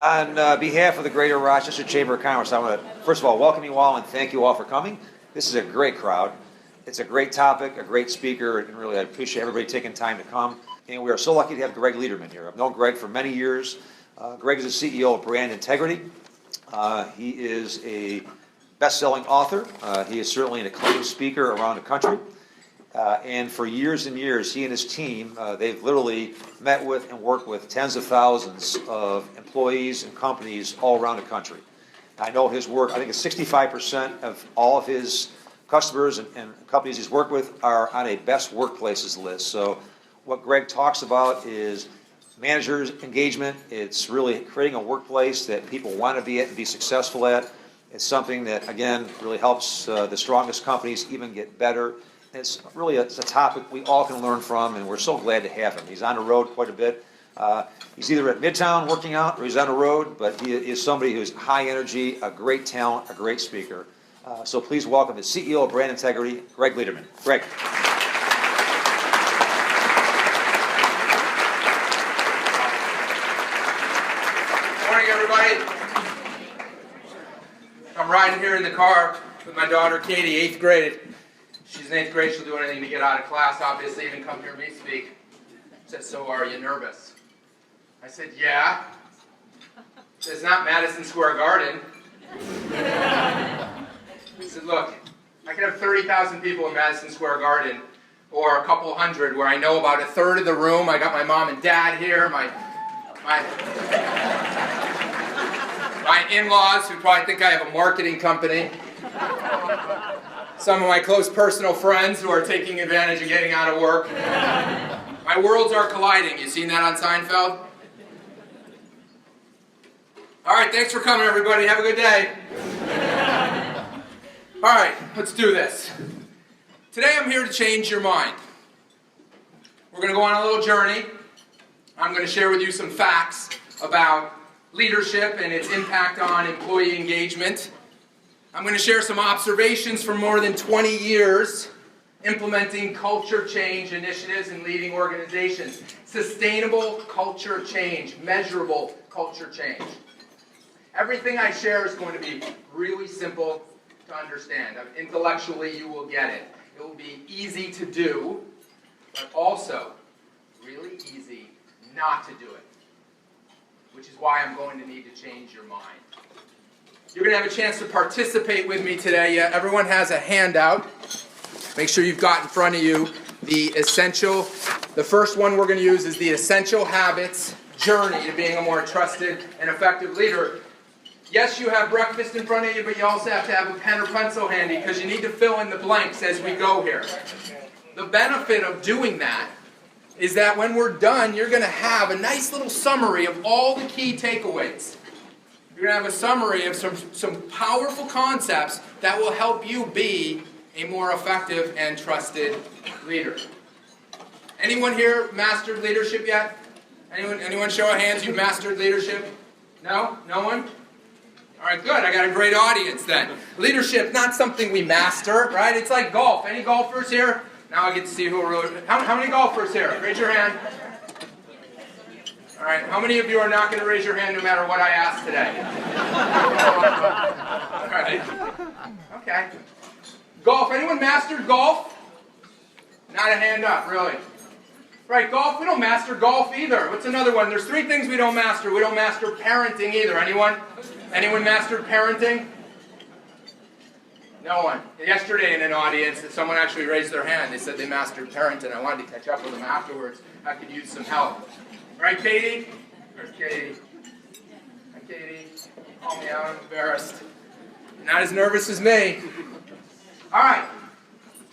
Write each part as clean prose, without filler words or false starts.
On behalf of the Greater Rochester Chamber of Commerce, I want to, first of all, welcome you all and thank you all for coming. This is a great crowd. It's a great topic, a great speaker, and really I appreciate everybody taking time to come. And we are so lucky to have Gregg Lederman here. I've known Gregg for many years. Gregg is the CEO of Brand Integrity. He is a best-selling author. He is certainly an acclaimed speaker around the country. And for years and years, he and his team, they've literally met with and worked with tens of thousands of employees and companies all around the country. I know his work, I think it's 65% of all of his customers and companies he's worked with are on a best workplaces list. So what Gregg talks about is managers' engagement. It's really creating a workplace that people want to be at and be successful at. It's something that, again, really helps the strongest companies even get better. It's really a topic we all can learn from, and we're so glad to have him. He's on the road quite a bit. He's either at Midtown working out or he's on the road, but he is somebody who's high energy, a great talent, a great speaker. So please welcome the CEO of Brand Integrity, Gregg Lederman. Gregg. Morning, everybody. I'm riding here in the car with my daughter, Katie, 8th grade. She's in 8th grade. She'll do anything to get out of class, obviously, even come hear me speak. She said, "So are you nervous?" I said, "Yeah." She said, "It's not Madison Square Garden." I said, "Look, I could have 30,000 people in Madison Square Garden, or a couple hundred, where I know about a third of the room. I got my mom and dad here, my in-laws, who probably think I have a marketing company. Some of my close personal friends who are taking advantage of getting out of work. My worlds are colliding. You seen that on Seinfeld? All right, thanks for coming, everybody. Have a good day. All right, let's do this. Today I'm here to change your mind. We're going to go on a little journey. I'm going to share with you some facts about leadership and its impact on employee engagement. I'm going to share some observations from more than 20 years implementing culture change initiatives and leading organizations. Sustainable culture change, measurable culture change. Everything I share is going to be really simple to understand. Intellectually, you will get it. It will be easy to do, but also really easy not to do it, which is why I'm going to need to change your mind. You're going to have a chance to participate with me today. Everyone has a handout. Make sure you've got in front of you the first one we're going to use is the Essential Habits Journey to Being a More Trusted and Effective Leader. Yes, you have breakfast in front of you, but you also have to have a pen or pencil handy because you need to fill in the blanks as we go here. The benefit of doing that is that when we're done, you're going to have a nice little summary of all the key takeaways. You're going to have a summary of some powerful concepts that will help you be a more effective and trusted leader. Anyone here mastered leadership yet? Anyone show of hands you've mastered leadership? No? No one? All right, good. I got a great audience then. Leadership, not something we master, right? It's like golf. Any golfers here? Now I get to see who are really... How many golfers here? Raise your hand. All right, how many of you are not going to raise your hand no matter what I ask today? All right. Okay. Golf. Anyone mastered golf? Not a hand up, really. Right, golf. We don't master golf either. What's another one? There's 3 things we don't master. We don't master parenting either. Anyone? Anyone mastered parenting? No one. Yesterday in an audience, someone actually raised their hand. They said they mastered parenting. I wanted to catch up with them afterwards. I could use some help. Right, Katie? Where's Katie? Hi, Katie. Call me out. I'm embarrassed. You're not as nervous as me. All right.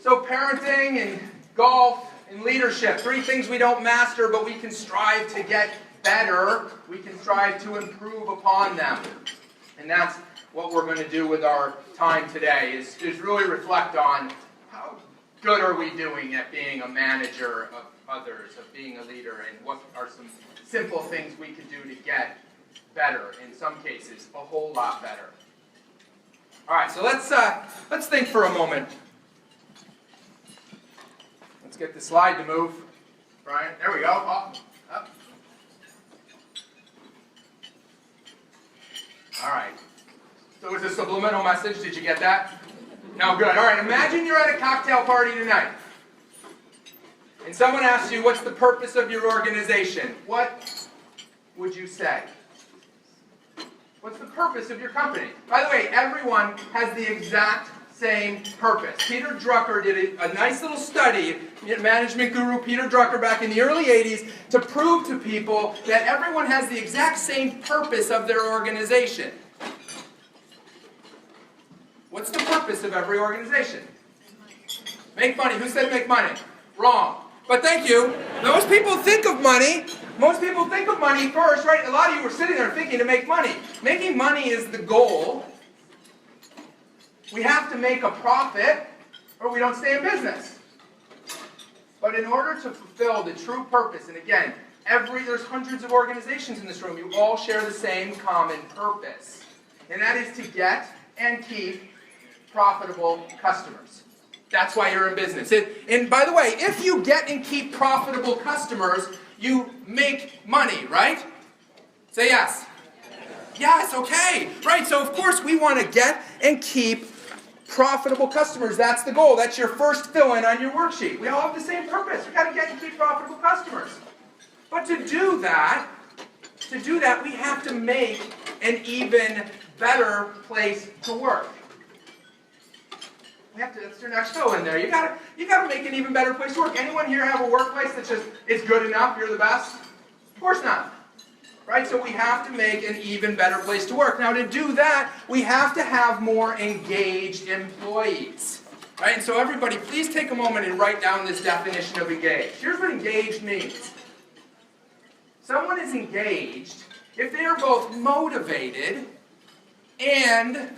So parenting and golf and leadership. 3 things we don't master, but we can strive to get better. We can strive to improve upon them. And that's what we're going to do with our time today, is really reflect on how good are we doing at being a manager of others, of being a leader, and what are some simple things we could do to get better, in some cases, a whole lot better. All right, so let's think for a moment. Let's get the slide to move. Brian, there we go. Up. So it was a subliminal message. Did you get that? No, good. All right, imagine you're at a cocktail party tonight. And someone asks you, what's the purpose of your organization? What would you say? What's the purpose of your company? By the way, everyone has the exact same purpose. Peter Drucker did a nice little study, management guru Peter Drucker back in the early 80s, to prove to people that everyone has the exact same purpose of their organization. What's the purpose of every organization? Make money. Who said make money? Wrong. But thank you. Most people think of money. Most people think of money first, right? A lot of you were sitting there thinking to make money. Making money is the goal. We have to make a profit or we don't stay in business. But in order to fulfill the true purpose, and again, there's hundreds of organizations in this room, you all share the same common purpose. And that is to get and keep profitable customers. That's why you're in business. And by the way, if you get and keep profitable customers, you make money, right? Say yes. Yes, okay. Right, so of course we want to get and keep profitable customers. That's the goal. That's your first fill-in on your worksheet. We all have the same purpose. We've got to get and keep profitable customers. But to do that, we have to make an even better place to work. That's your next fill in there. You gotta make an even better place to work. Anyone here have a workplace that's just, it's good enough, you're the best? Of course not. Right? So we have to make an even better place to work. Now to do that, we have to have more engaged employees. Right? And so everybody, please take a moment and write down this definition of engaged. Here's what engaged means. Someone is engaged if they are both motivated and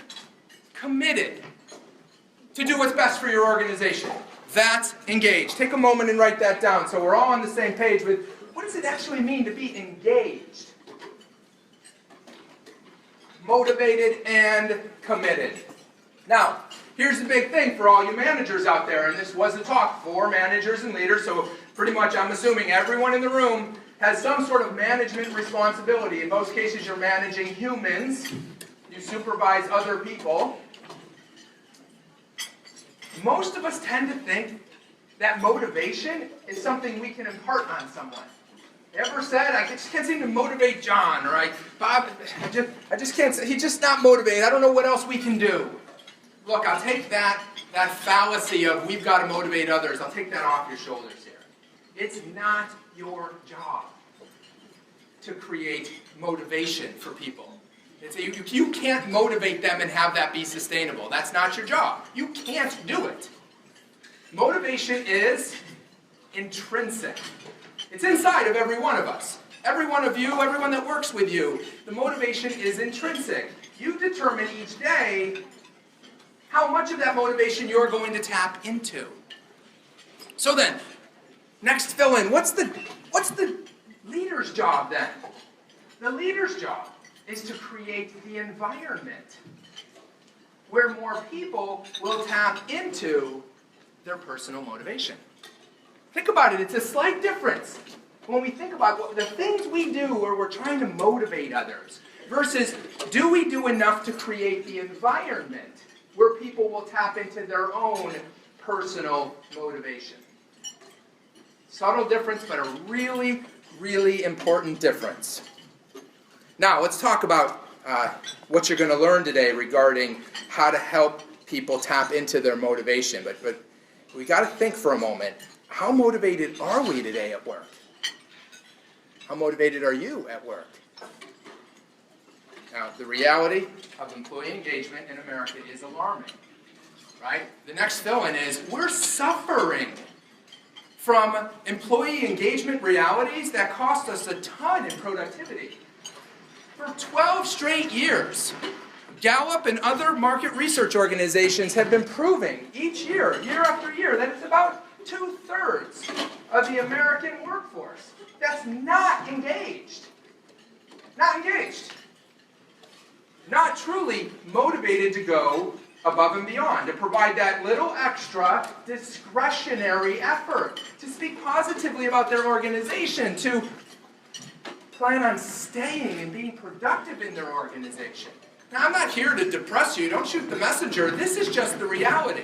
committed to do what's best for your organization. That's engaged. Take a moment and write that down so we're all on the same page with what does it actually mean to be engaged? Motivated and committed. Now, here's the big thing for all you managers out there, and this was a talk for managers and leaders, so pretty much I'm assuming everyone in the room has some sort of management responsibility. In most cases, you're managing humans. You supervise other people. Most of us tend to think that motivation is something we can impart on someone. Ever said, I just can't seem to motivate John, or Bob, I just can't, he's just not motivated. I don't know what else we can do. Look, I'll take that fallacy of we've got to motivate others, I'll take that off your shoulders here. It's not your job to create motivation for people. You can't motivate them and have that be sustainable. That's not your job. You can't do it. Motivation is intrinsic. It's inside of every one of us. Every one of you, everyone that works with you, the motivation is intrinsic. You determine each day how much of that motivation you're going to tap into. So then, next fill in. What's the leader's job then? The leader's job is to create the environment where more people will tap into their personal motivation. Think about it, it's a slight difference when we think about the things we do where we're trying to motivate others versus do we do enough to create the environment where people will tap into their own personal motivation. Subtle difference, but a really, really important difference. Now, let's talk about what you're going to learn today regarding how to help people tap into their motivation. But we got to think for a moment, how motivated are we today at work? How motivated are you at work? Now, the reality of employee engagement in America is alarming, right? The next fill-in is we're suffering from employee engagement realities that cost us a ton in productivity. For 12 straight years, Gallup and other market research organizations have been proving each year, year after year, that it's about 2/3 of the American workforce that's not engaged. Not engaged. Not truly motivated to go above and beyond, to provide that little extra discretionary effort, to speak positively about their organization, to plan on staying and being productive in their organization. Now, I'm not here to depress you. Don't shoot the messenger. This is just the reality.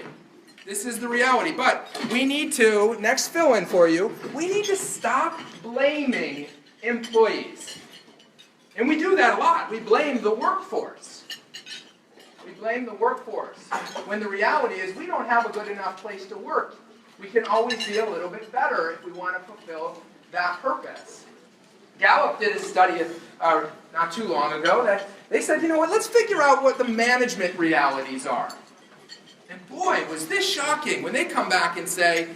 This is the reality. But we need to, next fill-in for you, we need to stop blaming employees. And we do that a lot. We blame the workforce. We blame the workforce. When the reality is we don't have a good enough place to work. We can always be a little bit better if we want to fulfill that purpose. Gallup did a study not too long ago that they said, you know what, let's figure out what the management realities are. And boy, was this shocking when they come back and say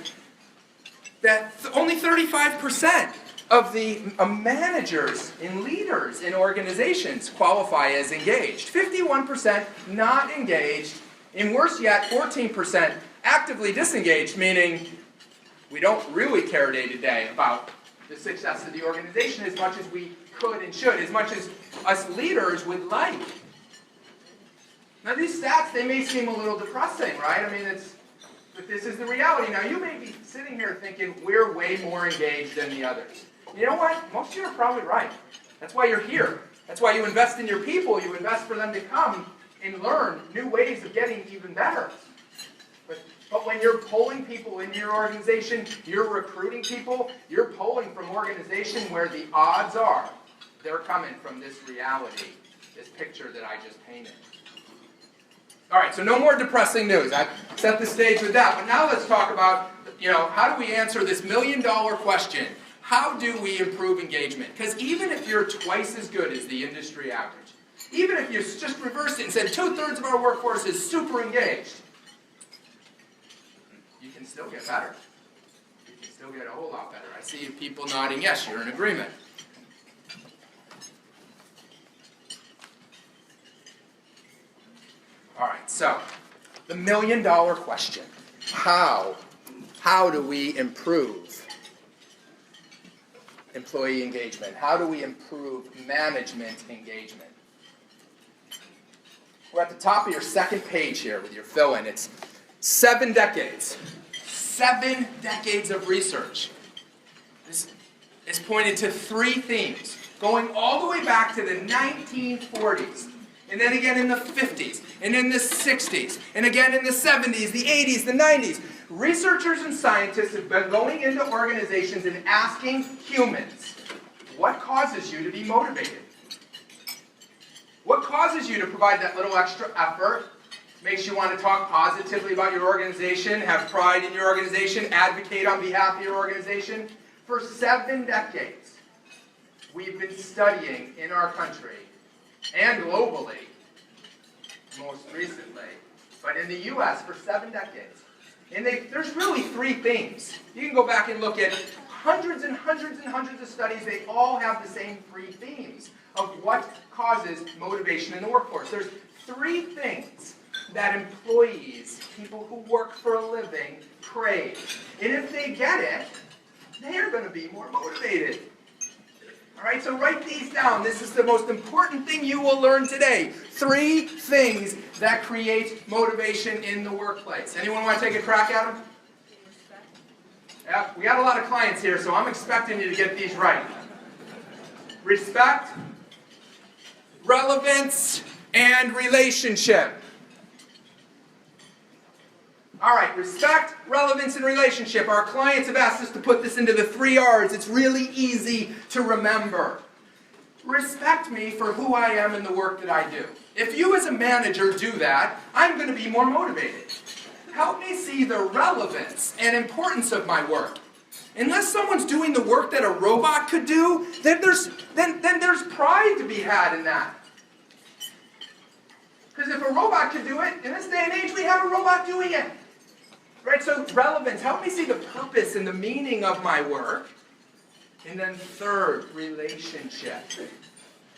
that only 35% of the managers and leaders in organizations qualify as engaged. 51% not engaged, and worse yet, 14% actively disengaged, meaning we don't really care day to day about the success of the organization as much as we could and should, as much as us leaders would like. Now these stats, they may seem a little depressing, right? I mean, but this is the reality. Now you may be sitting here thinking we're way more engaged than the others. You know what? Most of you are probably right. That's why you're here. That's why you invest in your people. You invest for them to come and learn new ways of getting even better. But when you're pulling people into your organization, you're recruiting people, you're pulling from organization where the odds are they're coming from this reality, this picture that I just painted. All right, so no more depressing news. I've set the stage with that. But now let's talk about, how do we answer this million-dollar question? How do we improve engagement? Because even if you're twice as good as the industry average, even if you just reversed it and said 2/3 of our workforce is super engaged, you can still get better. You can still get a whole lot better. I see people nodding yes, you're in agreement. All right, so the million-dollar question. How do we improve employee engagement? How do we improve management engagement? We're at the top of your second page here with your fill-in. It's 7 decades. 7 decades of research. This is pointed to 3 themes, going all the way back to the 1940s, and then again in the 50s, and in the 60s, and again in the 70s, the 80s, the 90s. Researchers and scientists have been going into organizations and asking humans, what causes you to be motivated? What causes you to provide that little extra effort? Makes you want to talk positively about your organization, have pride in your organization, advocate on behalf of your organization? For 7 decades, we've been studying in our country and globally, most recently, but in the U.S. for 7 decades. And there's really 3 themes. You can go back and look at hundreds and hundreds and hundreds of studies. They all have the same 3 themes of what causes motivation in the workforce. There's 3 things that employees, people who work for a living, crave. And if they get it, they're going to be more motivated. All right, so write these down. This is the most important thing you will learn today. 3 things that create motivation in the workplace. Anyone want to take a crack at them? Yeah, we got a lot of clients here, so I'm expecting you to get these right. Respect, relevance, and relationship. All right, respect, relevance, and relationship. Our clients have asked us to put this into the 3 R's. It's really easy to remember. Respect me for who I am and the work that I do. If you as a manager do that, I'm going to be more motivated. Help me see the relevance and importance of my work. Unless someone's doing the work that a robot could do, then there's pride to be had in that. Because if a robot could do it, in this day and age, we have a robot doing it. Right, so relevance, help me see the purpose and the meaning of my work. And then 3rd, relationship.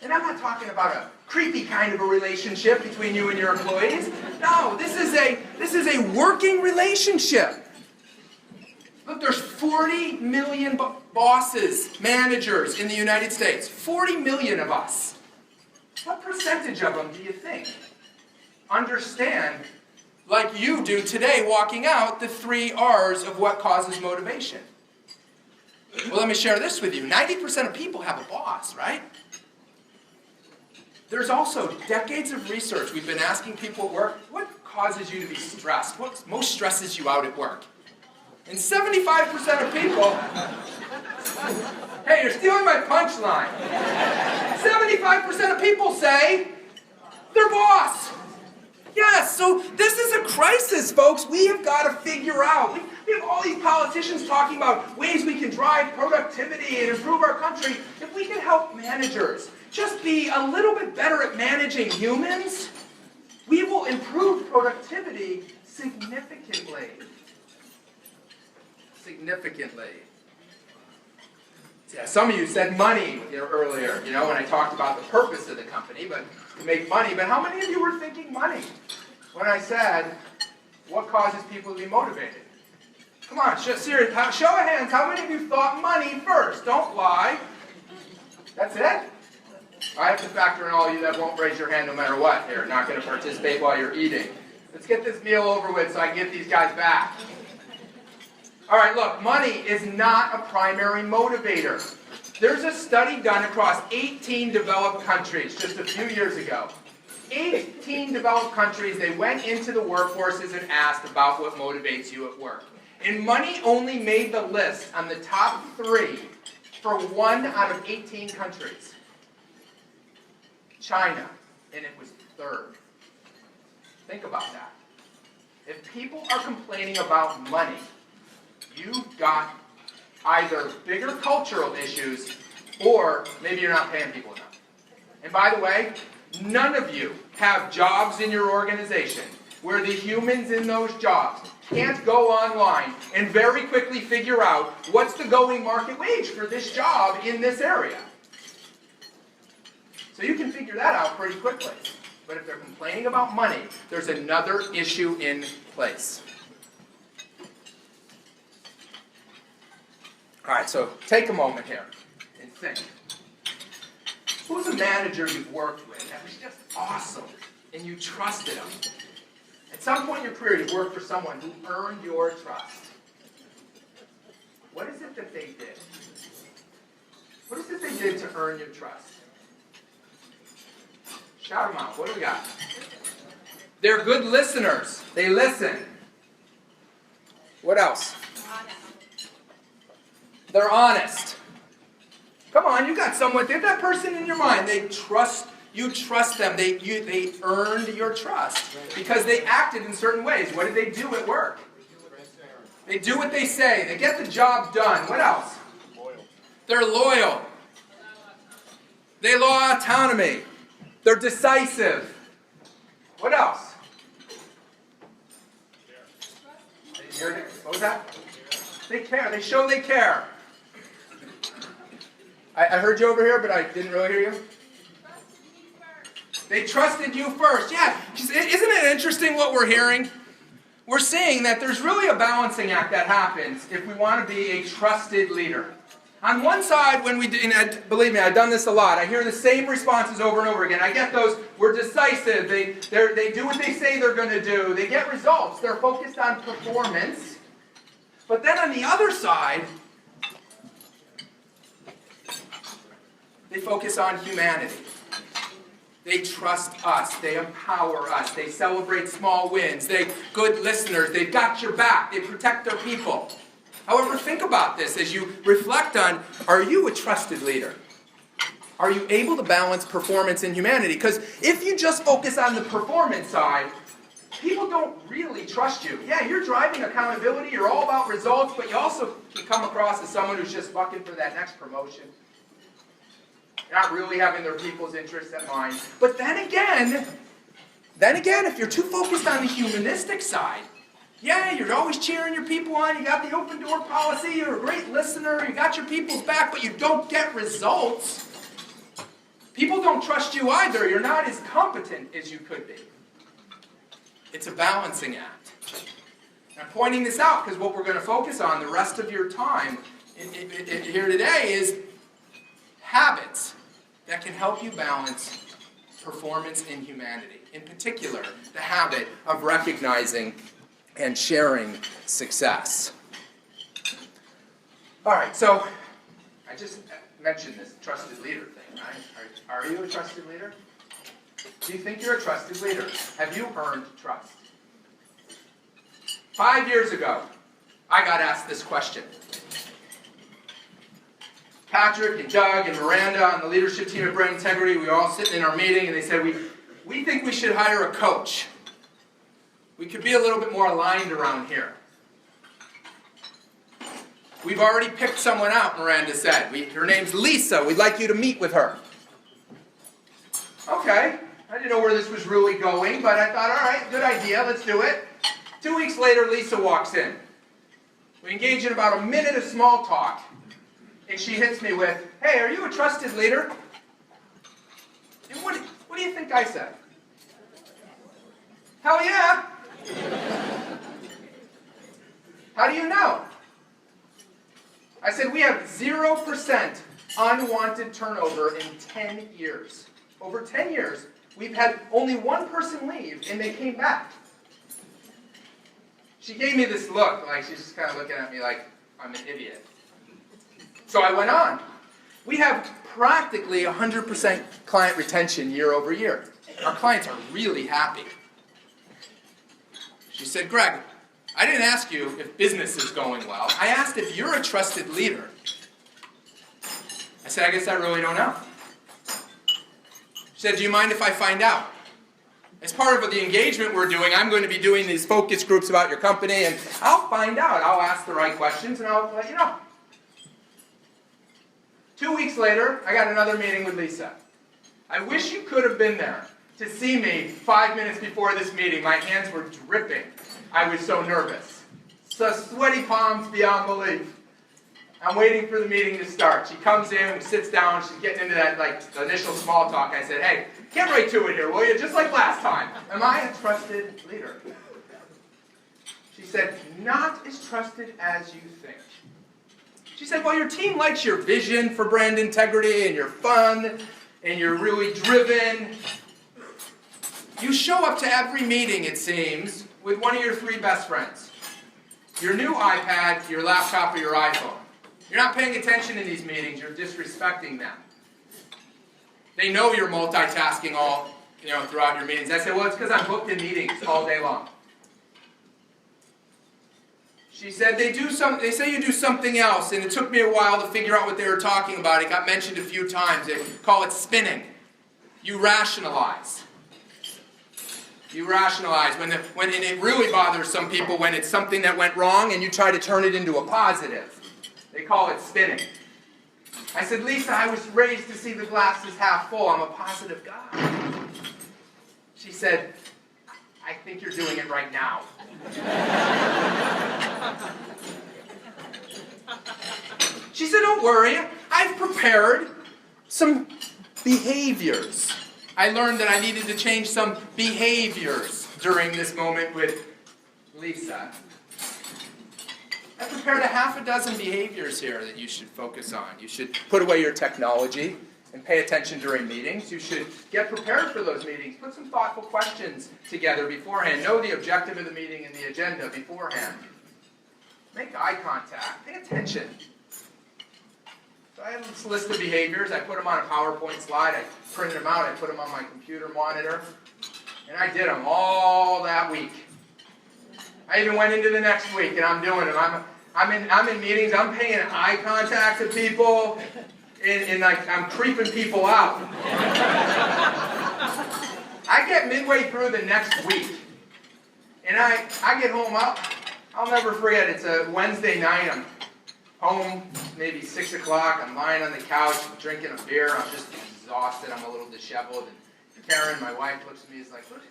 And I'm not talking about a creepy kind of a relationship between you and your employees. No, this is a working relationship. Look, there's 40 million bosses, managers in the United States. 40 million of us. What percentage of them do you think understand, like you do today walking out, the 3 R's of what causes motivation? Well, let me share this with you. 90% of people have a boss, right? There's also decades of research. We've been asking people at work, what causes you to be stressed? What most stresses you out at work? And 75% of people, hey, you're stealing my punchline. 75% of people say their boss. Yes, so this is a crisis, folks. We have got to figure out. We have all these politicians talking about ways we can drive productivity and improve our country. If we can help managers just be a little bit better at managing humans, we will improve productivity significantly. Significantly. Yeah, some of you said money earlier, when I talked about the purpose of the company, but to make money. But how many of you were thinking money when I said what causes people to be motivated? Come on, serious. Show of hands. How many of you thought money first? Don't lie. That's it? I have to factor in all of you that won't raise your hand no matter what here, not going to participate while you're eating. Let's get this meal over with so I can get these guys back. All right, look, money is not a primary motivator. There's a study done across 18 developed countries just a few years ago. 18 developed countries, they went into the workforces and asked about what motivates you at work. And money only made the list on the top 3 for 1 out of 18 countries. China, and it was 3rd. Think about that. If people are complaining about money, you've got either bigger cultural issues or maybe you're not paying people enough. And by the way, none of you have jobs in your organization where the humans in those jobs can't go online and very quickly figure out what's the going market wage for this job in this area. So you can figure that out pretty quickly. But if they're complaining about money, there's another issue in place. All right, so take a moment here and think. Who's a manager you've worked with that was just awesome and you trusted them? At some point in your career, you worked for someone who earned your trust. What is it that they did? What is it they did to earn your trust? Shout them out. What do we got? They're good listeners. They listen. What else? They're honest. Come on, you got someone, get that person in your mind. They trust, you trust them. They earned your trust because they acted in certain ways. What did they do at work? They do what they say. They get the job done. What else? Loyal. They're loyal. They allow autonomy. They're decisive. What else? I didn't hear it. What was that? They care. They show they care. I heard you over here, but I didn't really hear you. They trusted you first. Yeah. Isn't it interesting what we're hearing? We're seeing that there's really a balancing act that happens if we want to be a trusted leader. On one side, when we do, and believe me, I've done this a lot. I hear the same responses over and over again. I get those, we're decisive. They do what they say they're going to do. They get results. They're focused on performance. But then on the other side, they focus on humanity. They trust us. They empower us. They celebrate small wins. They're good listeners. They've got your back. They protect their people. However, think about this as you reflect on, are you a trusted leader? Are you able to balance performance and humanity? Because if you just focus on the performance side, people don't really trust you. Yeah, you're driving accountability. You're all about results, but you also can come across as someone who's just fucking for that next promotion. Not really having their people's interests at mind. But then again, if you're too focused on the humanistic side, yeah, you're always cheering your people on, you got the open door policy, you're a great listener, you got your people's back, but you don't get results. People don't trust you either. You're not as competent as you could be. It's a balancing act. I'm pointing this out because what we're going to focus on the rest of your time here today is habits that can help you balance performance and humanity. In particular, the habit of recognizing and sharing success. All right, so I just mentioned this trusted leader thing, right? Are you a trusted leader? Do you think you're a trusted leader? Have you earned trust? 5 years ago, I got asked this question. Patrick and Doug and Miranda on the leadership team at Brand Integrity, we were all sitting in our meeting and they said, we think we should hire a coach. We could be a little bit more aligned around here. We've already picked someone out, Miranda said. Her name's Lisa. We'd like you to meet with her. Okay. I didn't know where this was really going, but I thought, all right, good idea. Let's do it. 2 weeks later, Lisa walks in. We engage in about a minute of small talk. And she hits me with, hey, are you a trusted leader? And what do you think I said? Hell yeah. How do you know? I said, we have 0% unwanted turnover in 10 years. Over 10 years, we've had only one person leave, and they came back. She gave me this look, like she's just kind of looking at me like I'm an idiot. So I went on. We have practically 100% client retention year over year. Our clients are really happy. She said, Greg, I didn't ask you if business is going well. I asked if you're a trusted leader. I said, I guess I really don't know. She said, do you mind if I find out? As part of the engagement we're doing, I'm going to be doing these focus groups about your company, and I'll find out. I'll ask the right questions, and I'll let you know. 2 weeks later, I got another meeting with Lisa. I wish you could have been there to see me 5 minutes before this meeting. My hands were dripping. I was so nervous. So sweaty palms beyond belief. I'm waiting for the meeting to start. She comes in, we sits down, she's getting into that the initial small talk. I said, hey, get right to it here, will you? Just like last time. Am I a trusted leader? She said, not as trusted as you think. She said, well, your team likes your vision for brand integrity, and you're fun, and you're really driven. You show up to every meeting, it seems, with one of your 3 best friends. Your new iPad, your laptop, or your iPhone. You're not paying attention in these meetings, you're disrespecting them. They know you're multitasking all, throughout your meetings. I said, well, it's because I'm booked in meetings all day long. She said, they say you do something else, and it took me a while to figure out what they were talking about. It got mentioned a few times. They call it spinning. You rationalize. You rationalize. And it really bothers some people when it's something that went wrong and you try to turn it into a positive. They call it spinning. I said, Lisa, I was raised to see the glass as half full. I'm a positive guy. She said, I think you're doing it right now. She said, don't worry. I've prepared some behaviors. I learned that I needed to change some behaviors during this moment with Lisa. I prepared a half a dozen behaviors here that you should focus on. You should put away your technology and pay attention during meetings. You should get prepared for those meetings. Put some thoughtful questions together beforehand. Know the objective of the meeting and the agenda beforehand. Make eye contact. Pay attention. So I have this list of behaviors. I put them on a PowerPoint slide. I printed them out. I put them on my computer monitor. And I did them all that week. I even went into the next week, and I'm doing them. I'm in meetings. I'm paying eye contact to people, and I'm creeping people out. I get midway through the next week, and I get home. I'll never forget. It's a Wednesday night. I'm home, maybe 6 o'clock. I'm lying on the couch, drinking a beer. I'm just exhausted. I'm a little disheveled. And Karen, my wife, looks at me and is like, what's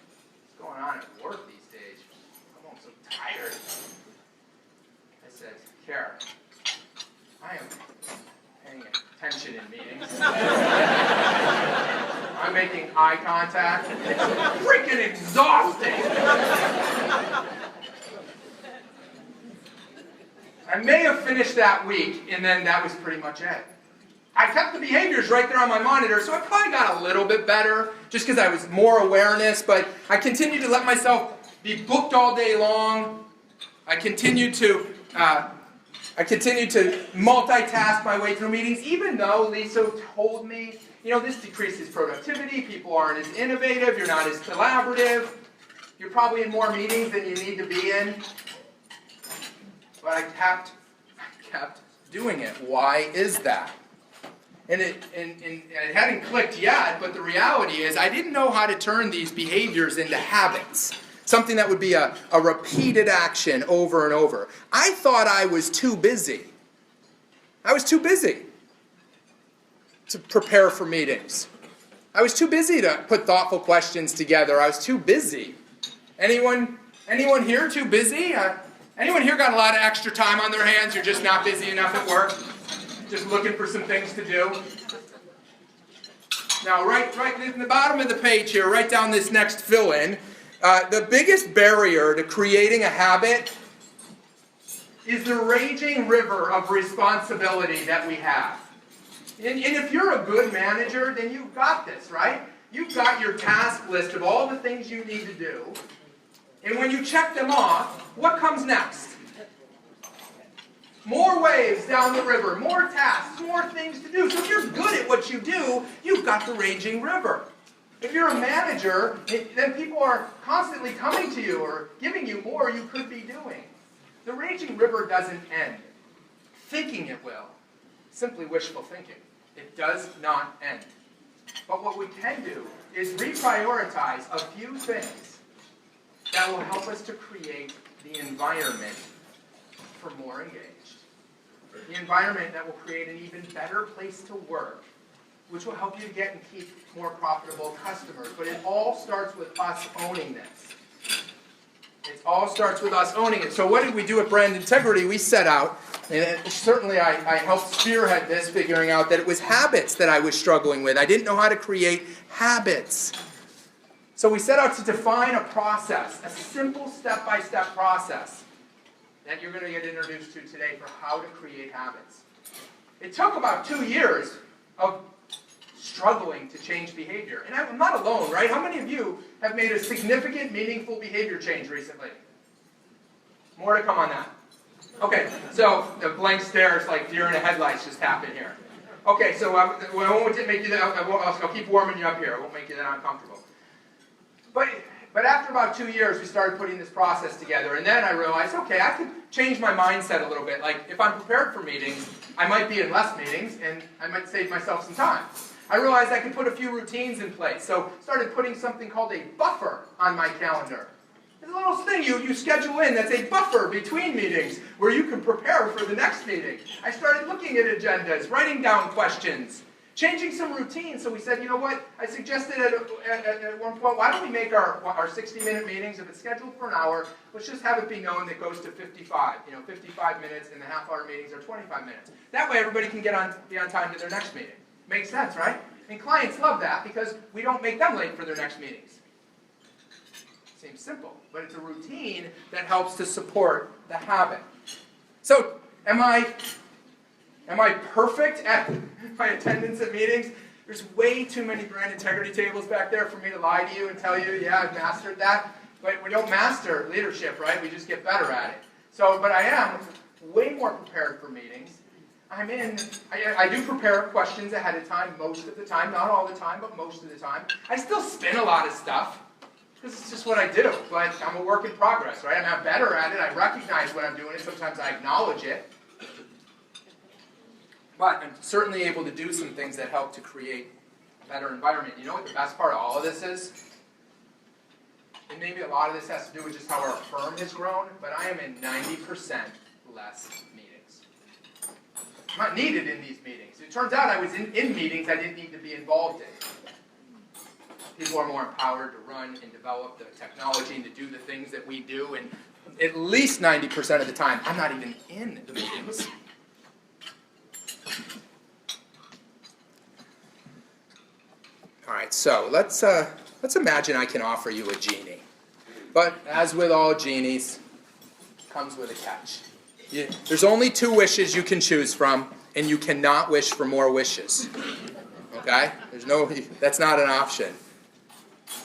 going on at work these days? I'm so tired. I said, Karen, I am paying attention in meetings. I'm making eye contact. It's freaking exhausting. I may have finished that week, and then that was pretty much it. I kept the behaviors right there on my monitor, so I probably got a little bit better, just because I was more awareness, but I continued to let myself be booked all day long. I continued to multitask my way through meetings, even though Lisa told me, this decreases productivity, people aren't as innovative, you're not as collaborative, you're probably in more meetings than you need to be in. But I kept doing it. Why is that? And it hadn't clicked yet, but the reality is I didn't know how to turn these behaviors into habits. Something that would be a repeated action over and over. I thought I was too busy. I was too busy to prepare for meetings. I was too busy to put thoughtful questions together. I was too busy. Anyone here too busy? Anyone here got a lot of extra time on their hands? You're just not busy enough at work? Just looking for some things to do? Now, right in the bottom of the page here, write down this next fill-in. The biggest barrier to creating a habit is the raging river of responsibility that we have. And if you're a good manager, then you've got this, right? You've got your task list of all the things you need to do. And when you check them off, what comes next? More waves down the river, more tasks, more things to do. So if you're good at what you do, you've got the raging river. If you're a manager, then people are constantly coming to you or giving you more you could be doing. The raging river doesn't end. Thinking it will. Simply wishful thinking. It does not end. But what we can do is reprioritize a few things that will help us to create the environment for more engaged. The environment that will create an even better place to work, which will help you to get and keep more profitable customers. But it all starts with us owning this. It all starts with us owning it. So what did we do at Brand Integrity? We set out, and certainly I helped spearhead this, figuring out that it was habits that I was struggling with. I didn't know how to create habits. So we set out to define a process, a simple step-by-step process that you're going to get introduced to today for how to create habits. It took about 2 years of struggling to change behavior. And I'm not alone, right? How many of you have made a significant, meaningful behavior change recently? More to come on that. Okay, so the blank stares like deer in the headlights just happened here. Okay, so I won't make you that. I'll keep warming you up here. I won't make you that uncomfortable. But after about 2 years, we started putting this process together, and then I realized, okay, I could change my mindset a little bit. Like, if I'm prepared for meetings, I might be in less meetings, and I might save myself some time. I realized I could put a few routines in place, so started putting something called a buffer on my calendar. It's a little thing you schedule in that's a buffer between meetings, where you can prepare for the next meeting. I started looking at agendas, writing down questions, changing some routines. So we said, you know what? I suggested at one point, why don't we make our 60-minute meetings, if it's scheduled for an hour, let's just have it be known that it goes to 55. 55 minutes, and the half-hour meetings are 25 minutes. That way everybody can be on time to their next meeting. Makes sense, right? And clients love that because we don't make them late for their next meetings. Seems simple, but it's a routine that helps to support the habit. So, am I perfect at my attendance at meetings? There's way too many brand integrity tables back there for me to lie to you and tell you, yeah, I've mastered that. But we don't master leadership, right? We just get better at it. But I am way more prepared for meetings. I do prepare questions ahead of time most of the time, not all the time, but most of the time. I still spin a lot of stuff, because it's just what I do, but I'm a work in progress, right? I'm better at it, I recognize when I'm doing it, sometimes I acknowledge it. But I'm certainly able to do some things that help to create a better environment. You know what the best part of all of this is? And maybe a lot of this has to do with just how our firm has grown, but I am in 90% less meetings. I'm not needed in these meetings. It turns out I was in meetings I didn't need to be involved in. People are more empowered to run and develop the technology and to do the things that we do, and at least 90% of the time, I'm not even in the meetings. All right, so let's imagine I can offer you a genie. But as with all genies, it comes with a catch. There's only 2 wishes you can choose from, and you cannot wish for more wishes. Okay? That's not an option.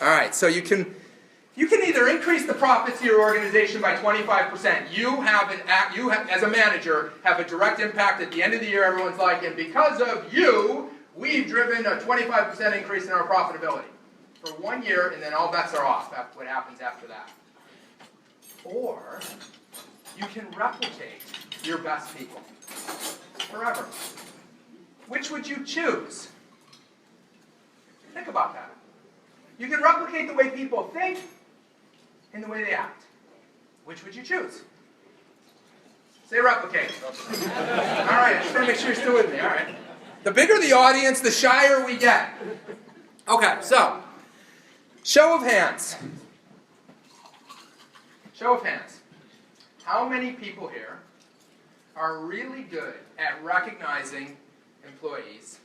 All right, so you can either increase the profits of your organization by 25%. You as a manager, have a direct impact at the end of the year. Everyone's like, and because of you, we've driven a 25% increase in our profitability for 1 year, and then all bets are off. That's what happens after that. Or you can replicate your best people forever. Which would you choose? Think about that. You can replicate the way people think and the way they act. Which would you choose? Say replicate. All right, I just want to make sure you're still with me. All right. The bigger the audience, the shyer we get. Okay, so, show of hands. Show of hands. How many people here are really good at recognizing employees,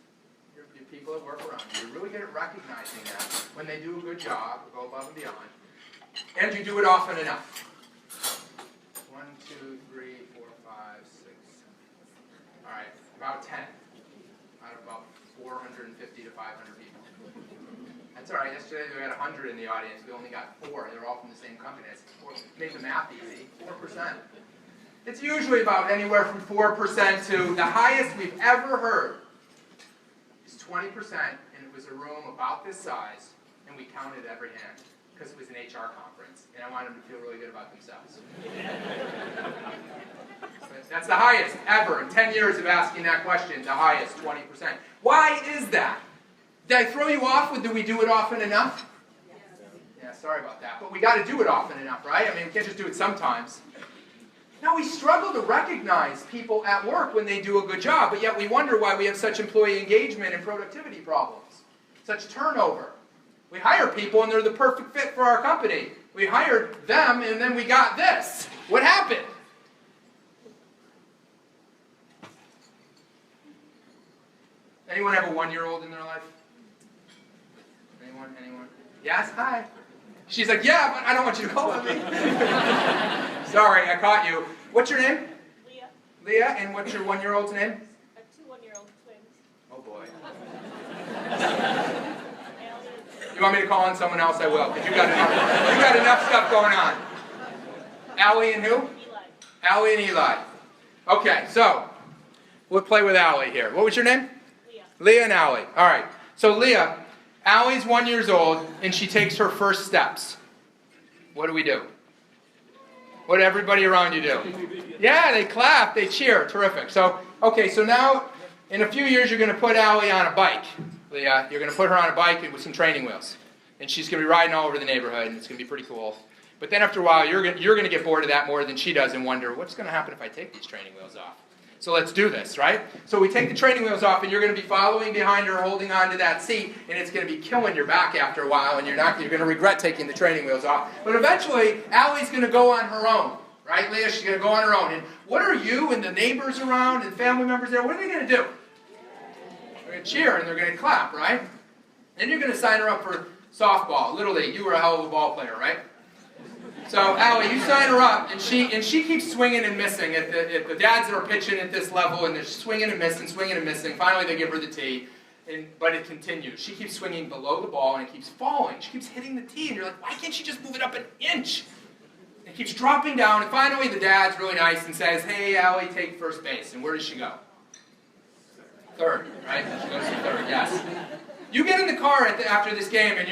your people that work around you? You're really good at recognizing them when they do a good job, go above and beyond, and you do it often enough. 1, 2, 3, 4, 5, 6. All right, about 10 out of about 450 to 500 people. That's all right. Yesterday we had 100 in the audience. We only got 4. They were all from the same company. That's make the math easy. 4%. It's usually about anywhere from 4% to the highest we've ever heard is 20%, and it was a room about this size, and we counted every hand because it was an HR conference, and I wanted them to feel really good about themselves. But that's the highest ever in 10 years of asking that question. The highest, 20%. Why is that? Did I throw you off with, do we do it often enough? Yeah, sorry about that. But we got to do it often enough, right? I mean, we can't just do it sometimes. Now, we struggle to recognize people at work when they do a good job, but yet we wonder why we have such employee engagement and productivity problems, such turnover. We hire people and they're the perfect fit for our company. We hired them and then we got this. What happened? Anyone have a 1-year-old in their life? Anyone? Anyone? Yes? Hi. She's like, yeah, but I don't want you to call on me. Sorry, I caught you. What's your name? Leah. Leah, and what's your 1-year-old's name? 2 1-year-old twins. Oh boy. You want me to call on someone else? I will, because you got enough stuff going on. Allie and who? Eli. Allie and Eli. Okay, so we'll play with Allie here. What was your name? Leah. Leah and Allie. All right. So Leah, Allie's 1 year old, and she takes her first steps. What do? What did everybody around you do? Yeah, they clap, they cheer. Terrific. So, okay, so now in a few years you're going to put Allie on a bike. Leah, you're going to put her on a bike with some training wheels. And she's going to be riding all over the neighborhood, and it's going to be pretty cool. But then after a while, you're going to get bored of that more than she does and wonder, what's going to happen if I take these training wheels off? So let's do this, right? So we take the training wheels off, and you're going to be following behind her, holding onto that seat, and it's going to be killing your back after a while, and you're going to regret taking the training wheels off. But eventually, Allie's going to go on her own, right, Leah? She's going to go on her own. And what are you and the neighbors around and family members there, what are they going to do? They're going to cheer, and they're going to clap, right? Then you're going to sign her up for softball, Little League. You were a hell of a ball player, right? So, Allie, you sign her up, and she keeps swinging and missing at the dads that are pitching at this level, and they're swinging and missing. Finally, they give her the tee, but it continues. She keeps swinging below the ball, and it keeps falling. She keeps hitting the tee, and you're like, why can't she just move it up an inch? It keeps dropping down, and finally, the dad's really nice and says, hey, Allie, take first base. And where does she go? Third, right? She goes to third, yes. You get in the car after this game, and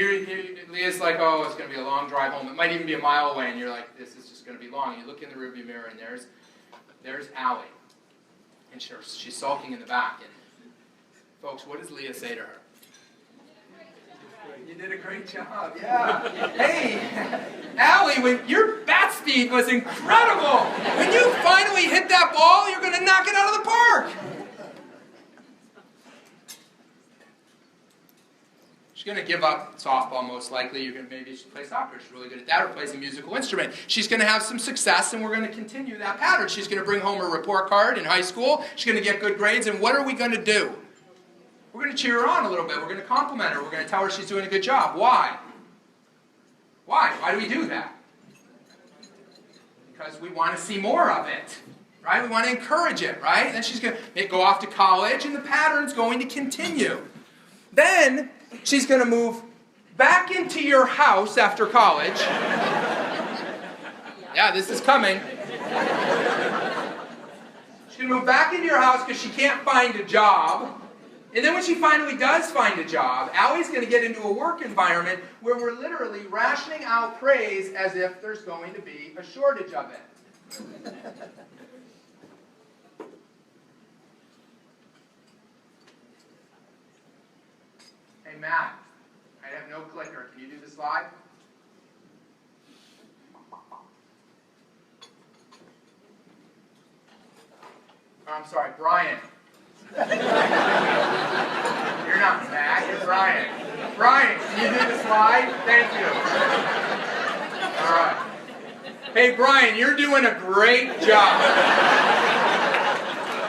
Leah's like, oh, it's going to be a long drive home. It might even be a mile away, and you're like, this is just going to be long. And you look in the rearview mirror, and there's Allie. And she's sulking in the back. And folks, what does Leah say to her? You did a great job, yeah. Hey, Allie, when your bat speed was incredible. When you finally hit that ball, you're going to knock it out of the park. She's going to give up softball most likely. You're going to maybe play soccer. She's really good at that, or plays a musical instrument. She's going to have some success, and we're going to continue that pattern. She's going to bring home her report card in high school. She's going to get good grades, and what are we going to do? We're going to cheer her on a little bit. We're going to compliment her. We're going to tell her she's doing a good job. Why? Why? Why do we do that? Because we want to see more of it. Right? We want to encourage it, right? Then she's going to go off to college, and the pattern's going to continue. Then she's going to move back into your house after college. Yeah, this is coming. She's going to move back into your house because she can't find a job And then when she finally does find a job, Allie's going to get into a work environment where we're literally rationing out praise as if there's going to be a shortage of it. Hey, Matt, I have no clicker. Can you do the slide? Oh, I'm sorry, Brian. You're not Matt, you're Brian. Brian, can you do the slide? Thank you. All right. Hey, Brian, you're doing a great job.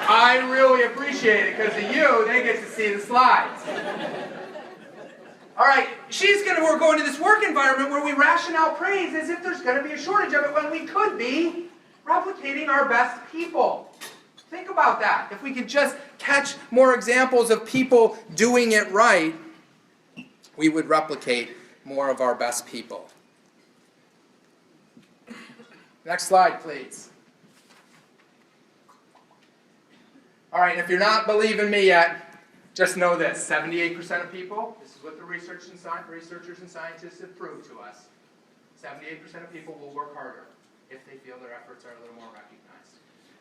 I really appreciate it because of you, they get to see the slides. All right, we're going to this work environment where we ration out praise as if there's going to be a shortage of it when we could be replicating our best people. Think about that. If we could just catch more examples of people doing it right, we would replicate more of our best people. Next slide, please. All right, and if you're not believing me yet, just know this. 78% of people, this is what the researchers and scientists have proved to us, 78% of people will work harder if they feel their efforts are a little more recognized.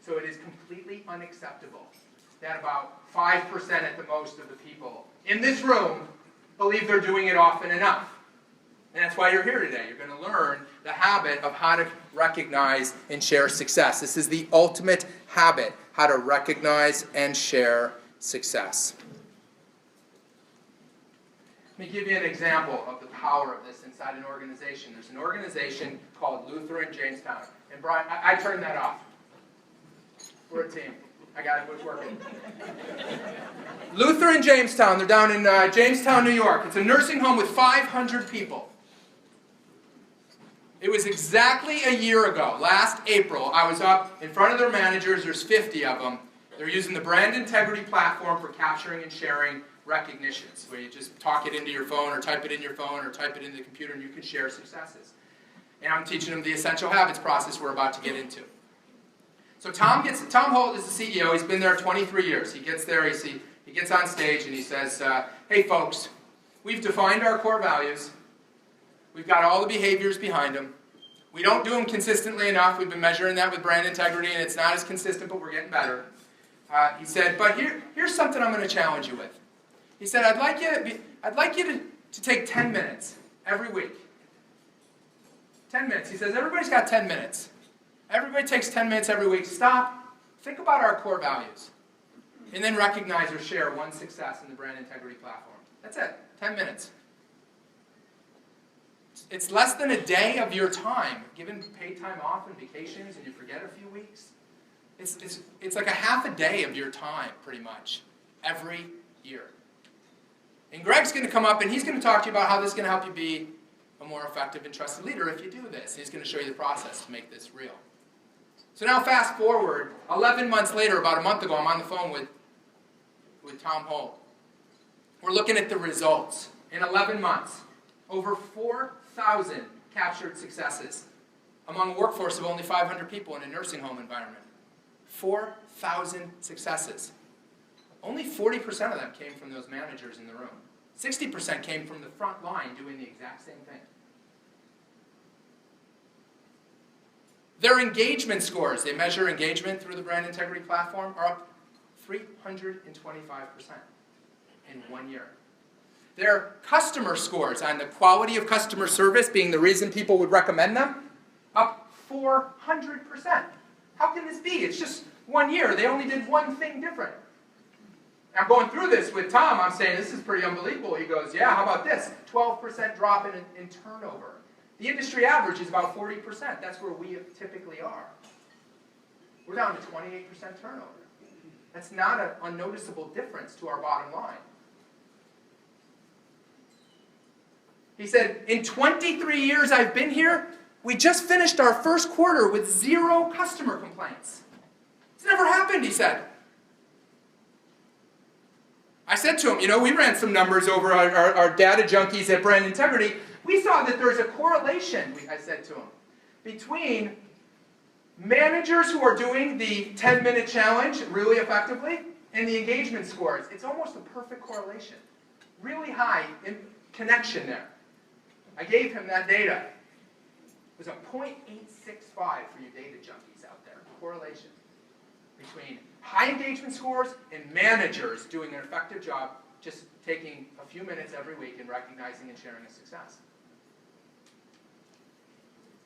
So it is completely unacceptable that about 5% at the most of the people in this room believe they're doing it often enough. And that's why you're here today. You're going to learn the habit of how to recognize and share success. This is the ultimate habit, how to recognize and share success. Let me give you an example of the power of this inside an organization. There's an organization called Luther in Jamestown. And Brian, I turned that off. We're a team. I got it. It's working. Luther in Jamestown. They're down in Jamestown, New York. It's a nursing home with 500 people. It was exactly a year ago, last April. I was up in front of their managers. There's 50 of them. They're using the brand integrity platform for capturing and sharing recognitions, where you just talk it into your phone or type it in your phone or type it into the computer and you can share successes. And I'm teaching them the essential habits process we're about to get into. So Tom Holt is the CEO. He's been there 23 years. He gets there, he gets on stage and he says, hey folks, we've defined our core values. We've got all the behaviors behind them. We don't do them consistently enough. We've been measuring that with brand integrity and it's not as consistent, but we're getting better. He said, but here's something I'm going to challenge you with. He said, I'd like you to take 10 minutes every week. 10 minutes. He says, everybody's got 10 minutes. Everybody takes 10 minutes every week. Stop. Think about our core values. And then recognize or share one success in the brand integrity platform. That's it. 10 minutes. It's less than a day of your time, given paid time off and vacations, and you forget a few weeks. It's like a half a day of your time, pretty much, every year. And Gregg's going to come up and he's going to talk to you about how this is going to help you be a more effective and trusted leader if you do this. He's going to show you the process to make this real. So now fast forward, 11 months later, about a month ago, I'm on the phone with Tom Holt. We're looking at the results. In 11 months, over 4,000 captured successes among a workforce of only 500 people in a nursing home environment. 4,000 successes. Only 40% of them came from those managers in the room. 60% came from the front line doing the exact same thing. Their engagement scores, they measure engagement through the brand integrity platform, are up 325% in 1 year. Their customer scores on the quality of customer service being the reason people would recommend them, up 400%. How can this be? It's just 1 year. They only did one thing different. I'm going through this with Tom. I'm saying, this is pretty unbelievable. He goes, yeah, how about this? 12% drop in turnover. The industry average is about 40%. That's where we typically are. We're down to 28% turnover. That's not an unnoticeable difference to our bottom line. He said, in 23 years I've been here, we just finished our first quarter with 0 customer complaints. It's never happened, he said. I said to him, we ran some numbers over our data junkies at Brand Integrity. We saw that there's a correlation, I said to him, between managers who are doing the 10-minute challenge really effectively And the engagement scores, it's almost a perfect correlation. Really high in connection there. I gave him that data. It was a 0.865 for you data junkies out there. Correlation between high engagement scores and managers doing an effective job, just taking a few minutes every week and recognizing and sharing a success.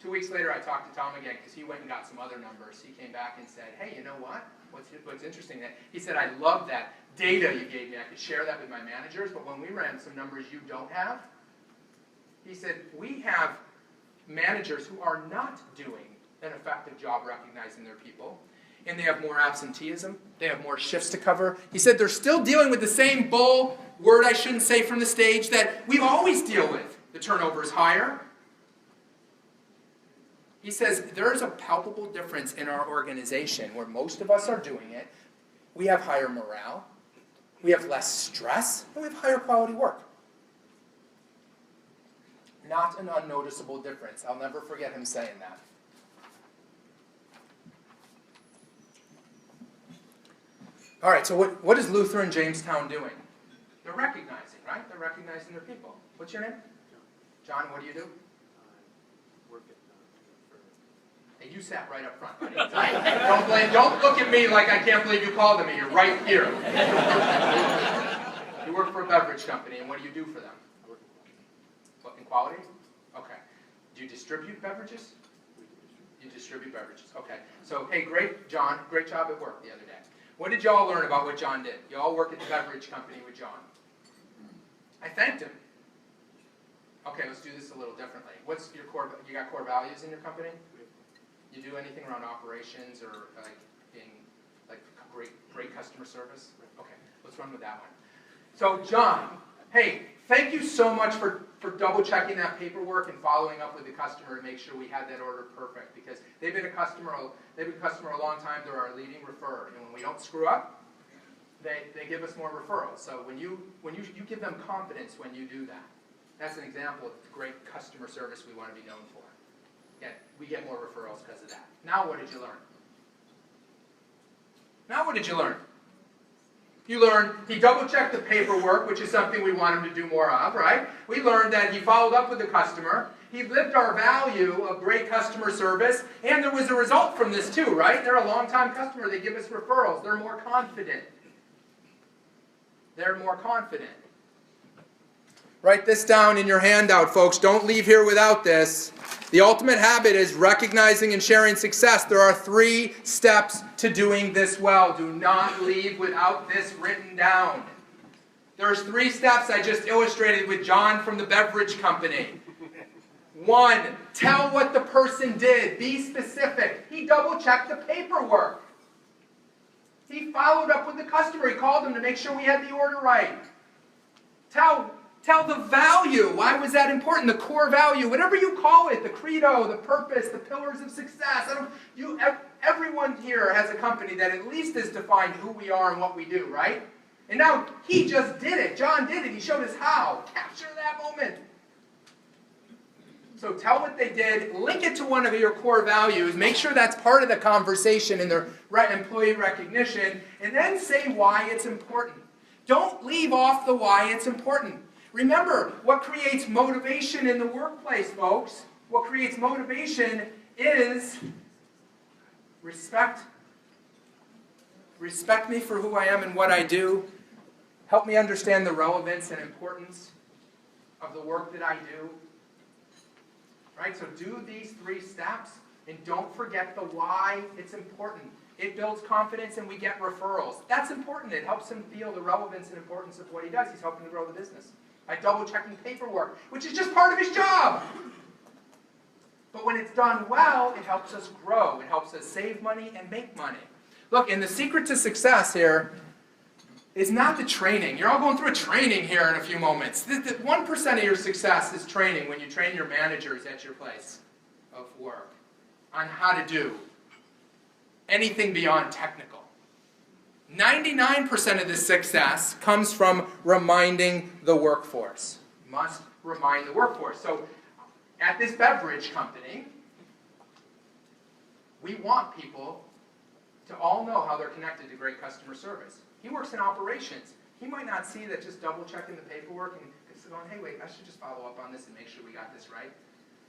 2 weeks later, I talked to Tom again because he went and got some other numbers. He came back and said, hey, you know what? What's interesting, that he said, I love that data you gave me. I could share that with my managers, but when we ran some numbers you don't have, he said, we have managers who are not doing an effective job recognizing their people, and they have more absenteeism, they have more shifts to cover. He said they're still dealing with the same bull word I shouldn't say from the stage that we always deal with. The turnover is higher. He says there's a palpable difference in our organization where most of us are doing it. We have higher morale, we have less stress, and we have higher quality work. Not an unnoticeable difference. I'll never forget him saying that. All right, so what is Luther and Jamestown doing? They're recognizing, right? They're recognizing their people. What's your name? John, what do you do? Hey, you sat right up front, buddy. Don't look at me like I can't believe you called me. You're right here. You work for a beverage company, and what do you do for them? What, in quality? Okay. Do you distribute beverages? You distribute beverages. Okay. So, hey, great, John. Great job at work the other day. What did y'all learn about what John did? You all work at the beverage company with John. I thanked him. Okay, let's do this a little differently. What's your core? You got core values in your company? You do anything around operations or like being like great customer service? Okay, let's run with that one. So John, hey, thank you so much for double checking that paperwork and following up with the customer to make sure we had that order perfect, because they've been a customer a long time. They're our leading referrer, and when we don't screw up, they give us more referrals. So when you give them confidence when you do that. That's an example of great customer service we want to be known for. Yeah, we get more referrals because of that. Now what did you learn? Now what did you learn? You learned he double-checked the paperwork, which is something we want him to do more of, right? We learned that he followed up with the customer. He lived our value of great customer service, and there was a result from this too, right? They're a long-time customer. They give us referrals. They're more confident. They're more confident. Write this down in your handout, folks. Don't leave here without this. The ultimate habit is recognizing and sharing success. There are 3 steps to doing this well. Do not leave without this written down. There's 3 steps I just illustrated with John from the beverage company. 1, tell what the person did. Be specific. He double-checked the paperwork. He followed up with the customer. He called them to make sure we had the order right. Tell the value. Why was that important? The core value, whatever you call it, the credo, the purpose, the pillars of success. Everyone here has a company that at least has defined who we are and what we do, right? And now he just did it. John did it. He showed us how. Capture that moment. So tell what they did. Link it to one of your core values. Make sure that's part of the conversation in their employee recognition. And then say why it's important. Don't leave off the why it's important. Remember, what creates motivation in the workplace, folks? What creates motivation is respect. Respect me for who I am and what I do. Help me understand the relevance and importance of the work that I do. Right? So do these 3 steps, and don't forget the why it's important. It builds confidence and we get referrals. That's important. It helps him feel the relevance and importance of what he does. He's helping to grow the business by double-checking paperwork, which is just part of his job. But when it's done well, it helps us grow. It helps us save money and make money. Look, and the secret to success here is not the training. You're all going through a training here in a few moments. 1% of your success is training when you train your managers at your place of work on how to do anything beyond technical. 99% of this success comes from reminding the workforce. You must remind the workforce. So at this beverage company, we want people to all know how they're connected to great customer service. He works in operations. He might not see that just double checking the paperwork and going, hey, wait, I should just follow up on this and make sure we got this right.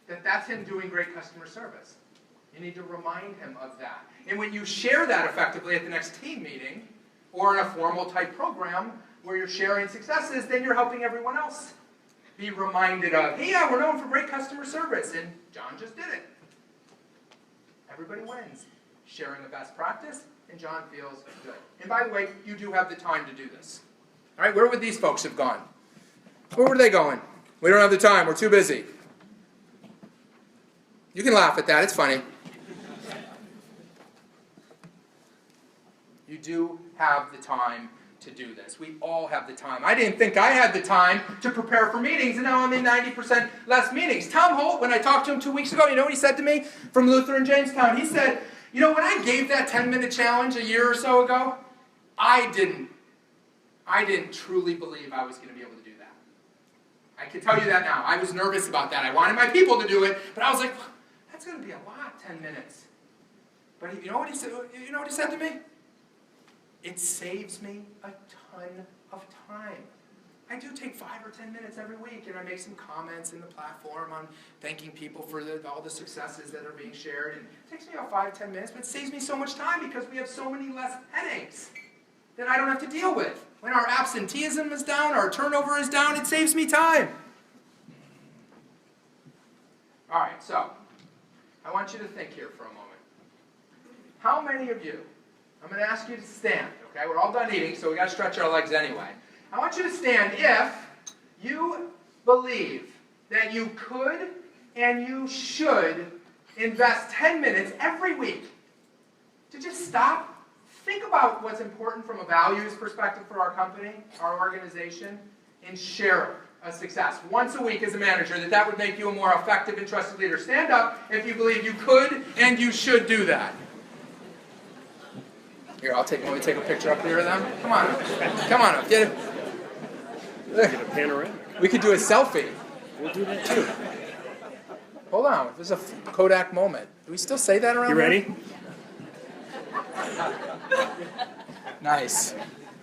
That's him doing great customer service. You need to remind him of that. And when you share that effectively at the next team meeting, or in a formal type program where you're sharing successes, then you're helping everyone else be reminded of, hey, yeah, we're known for great customer service, and John just did it. Everybody wins. Sharing the best practice, and John feels good. And by the way, you do have the time to do this. All right, where would these folks have gone? Where were they going? We don't have the time. We're too busy. You can laugh at that. It's funny. You do have the time to do this. We all have the time. I didn't think I had the time to prepare for meetings, and now I'm in 90% less meetings. Tom Holt, when I talked to him 2 weeks ago, you know what he said to me from Luther in Jamestown? He said, you know, when I gave that 10-minute challenge a year or so ago, I didn't truly believe I was going to be able to do that. I can tell you that now. I was nervous about that. I wanted my people to do it, but I was like, that's going to be a lot, 10 minutes. But you know what he said? You know what he said to me? It saves me a ton of time. I do take 5 or 10 minutes every week, and I make some comments in the platform on thanking people for all the successes that are being shared. And it takes me about 5 to 10 minutes, but it saves me so much time because we have so many less headaches that I don't have to deal with. When our absenteeism is down, our turnover is down, it saves me time. All right, so I want you to think here for a moment. How many of you, I'm going to ask you to stand, okay? We're all done eating, so we got to stretch our legs anyway. I want you to stand if you believe that you could and you should invest 10 minutes every week to just stop, think about what's important from a values perspective for our company, our organization, and share a success once a week as a manager, that would make you a more effective and trusted leader. Stand up if you believe you could and you should do that. Here, let me take a picture up here of them. Come on up. Come on up. Get it. Get a panoramic. We could do a selfie. We'll do that too. Hold on. There's a Kodak moment. Do we still say that around You here? ready? Nice.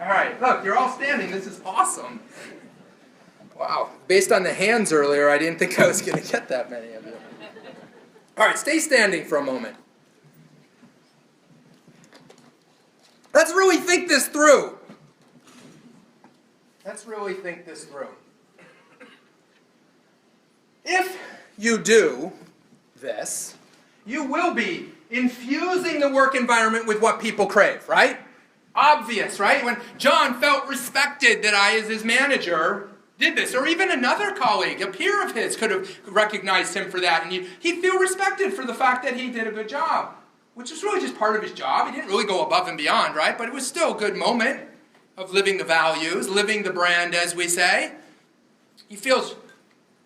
All right. Look, you're all standing. This is awesome. Wow. Based on the hands earlier, I didn't think I was going to get that many of you. All right. Stay standing for a moment. Let's really think this through. Let's really think this through. If you do this, you will be infusing the work environment with what people crave, right? Obvious, right? When John felt respected that I, as his manager, did this, or even another colleague, a peer of his, could have recognized him for that, and he'd feel respected for the fact that he did a good job, which was really just part of his job. He didn't really go above and beyond, right? But it was still a good moment of living the values, living the brand, as we say. He feels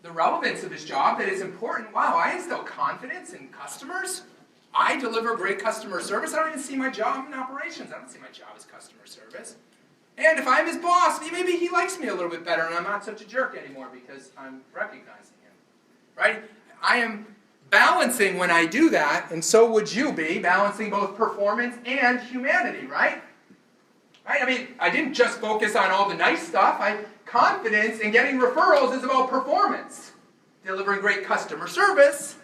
the relevance of his job, that it's important. Wow, I instill confidence in customers. I deliver great customer service. I don't even see my job in operations. I don't see my job as customer service. And if I'm his boss, maybe he likes me a little bit better and I'm not such a jerk anymore because I'm recognizing him. Right? I am balancing when I do that, and so would you be, balancing both performance and humanity, right? Right? I mean, I didn't just focus on all the nice stuff. Confidence and getting referrals is about performance. Delivering great customer service,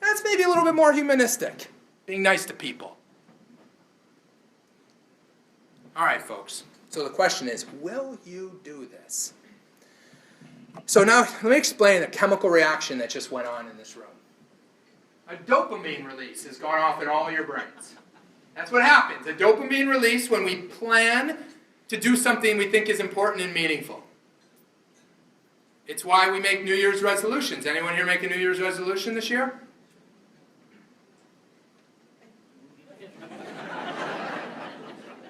that's maybe a little bit more humanistic. Being nice to people. All right, folks. So the question is, will you do this? So now, let me explain the chemical reaction that just went on in this room. A dopamine release has gone off in all your brains. That's what happens. A dopamine release when we plan to do something we think is important and meaningful. It's why we make New Year's resolutions. Anyone here make a New Year's resolution this year?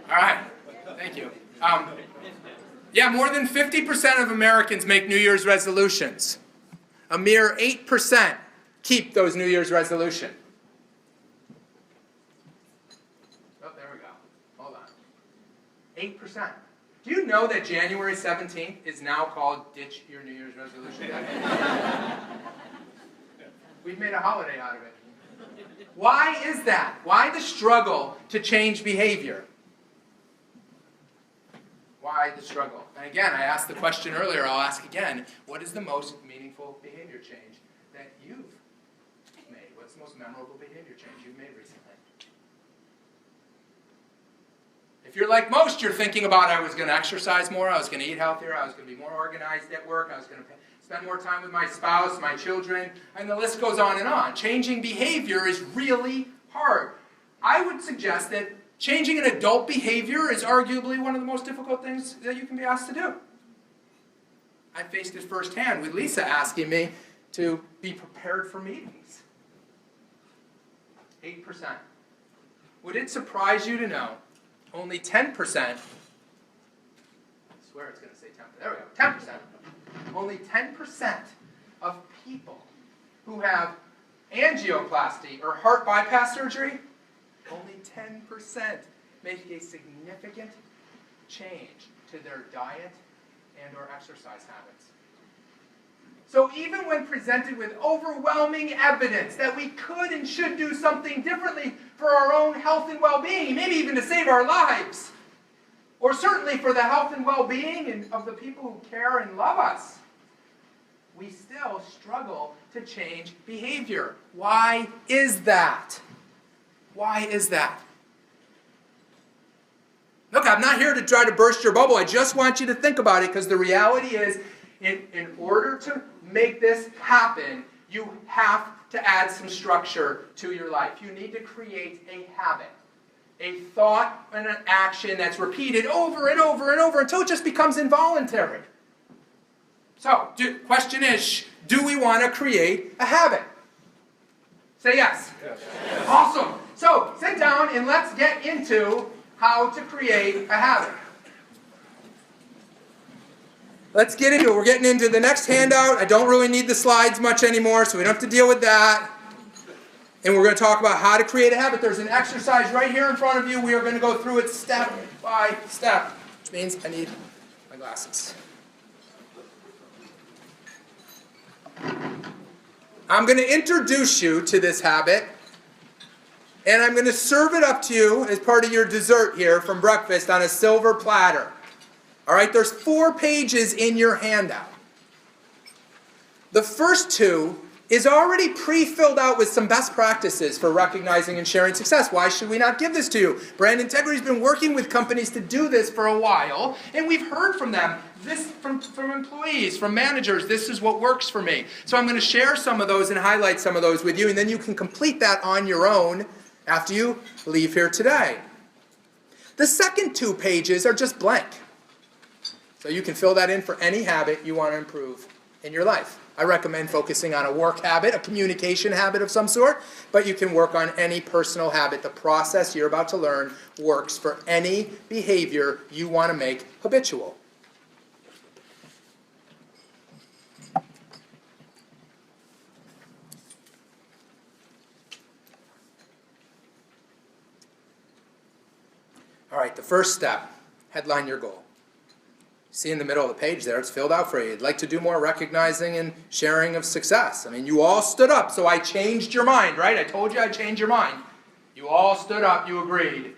All right. Thank you. Yeah, more than 50% of Americans make New Year's resolutions. A mere 8% keep those New Year's resolutions. Oh, there we go. Hold on. 8%. Do you know that January 17th is now called Ditch Your New Year's Resolution Day? We've made a holiday out of it. Why is that? Why the struggle to change behavior? Why the struggle? And again, I asked the question earlier, I'll ask again. What is the most meaningful behavior change that you've made? What's the most memorable behavior change you've made recently? If you're like most, you're thinking about, I was going to exercise more, I was going to eat healthier, I was going to be more organized at work, I was going to spend more time with my spouse, my children, and the list goes on and on. Changing behavior is really hard. I would suggest that changing an adult behavior is arguably one of the most difficult things that you can be asked to do. I faced it firsthand with Lisa asking me to be prepared for meetings. 8%. Would it surprise you to know only 10%, I swear it's going to say 10%, there we go, 10%, only 10% of people who have angioplasty or heart bypass surgery, only 10% make a significant change to their diet and or exercise habits. So even when presented with overwhelming evidence that we could and should do something differently for our own health and well-being, maybe even to save our lives, or certainly for the health and well-being of the people who care and love us, we still struggle to change behavior. Why is that? Why is that? Look, I'm not here to try to burst your bubble. I just want you to think about it, because the reality is, in order to make this happen, you have to add some structure to your life. You need to create a habit, a thought and an action that's repeated over and over and over until it just becomes involuntary. So, question is, do we want to create a habit? Say yes. Yes. Awesome. So, sit down and let's get into how to create a habit. Let's get into it. We're getting into the next handout. I don't really need the slides much anymore, so we don't have to deal with that. And we're going to talk about how to create a habit. There's an exercise right here in front of you. We are going to go through it step by step, which means I need my glasses. I'm going to introduce you to this habit, and I'm going to serve it up to you as part of your dessert here from breakfast on a silver platter. All right, there's 4 pages in your handout. The first 2 is already pre-filled out with some best practices for recognizing and sharing success. Why should we not give this to you? Brand Integrity has been working with companies to do this for a while, and we've heard from them, from employees, from managers, this is what works for me. So I'm going to share some of those and highlight some of those with you, and then you can complete that on your own after you leave here today. The second 2 pages are just blank. So you can fill that in for any habit you want to improve in your life. I recommend focusing on a work habit, a communication habit of some sort, but you can work on any personal habit. The process you're about to learn works for any behavior you want to make habitual. All right, the first step, headline your goal. See in the middle of the page there, it's filled out for you. You'd like to do more recognizing and sharing of success. I mean, you all stood up, so I changed your mind, right? I told you I'd change your mind. You all stood up, you agreed.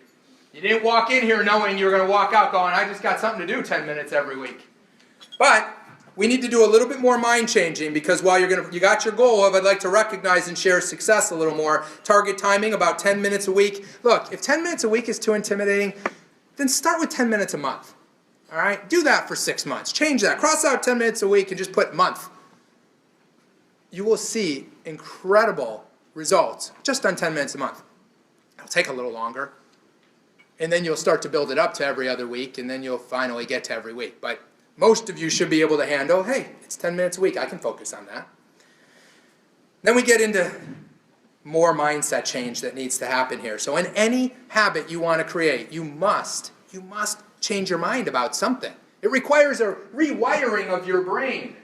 You didn't walk in here knowing you were going to walk out going, I just got something to do 10 minutes every week. But we need to do a little bit more mind changing, because while you got your goal of I'd like to recognize and share success a little more, target timing about 10 minutes a week. Look, if 10 minutes a week is too intimidating, then start with 10 minutes a month. All right, do that for 6 months. Change that. Cross out 10 minutes a week and just put month. You will see incredible results just on 10 minutes a month. It'll take a little longer. And then you'll start to build it up to every other week, and then you'll finally get to every week. But most of you should be able to handle, hey, it's 10 minutes a week. I can focus on that. Then we get into more mindset change that needs to happen here. So in any habit you want to create, you must change your mind about something. It requires a rewiring of your brain.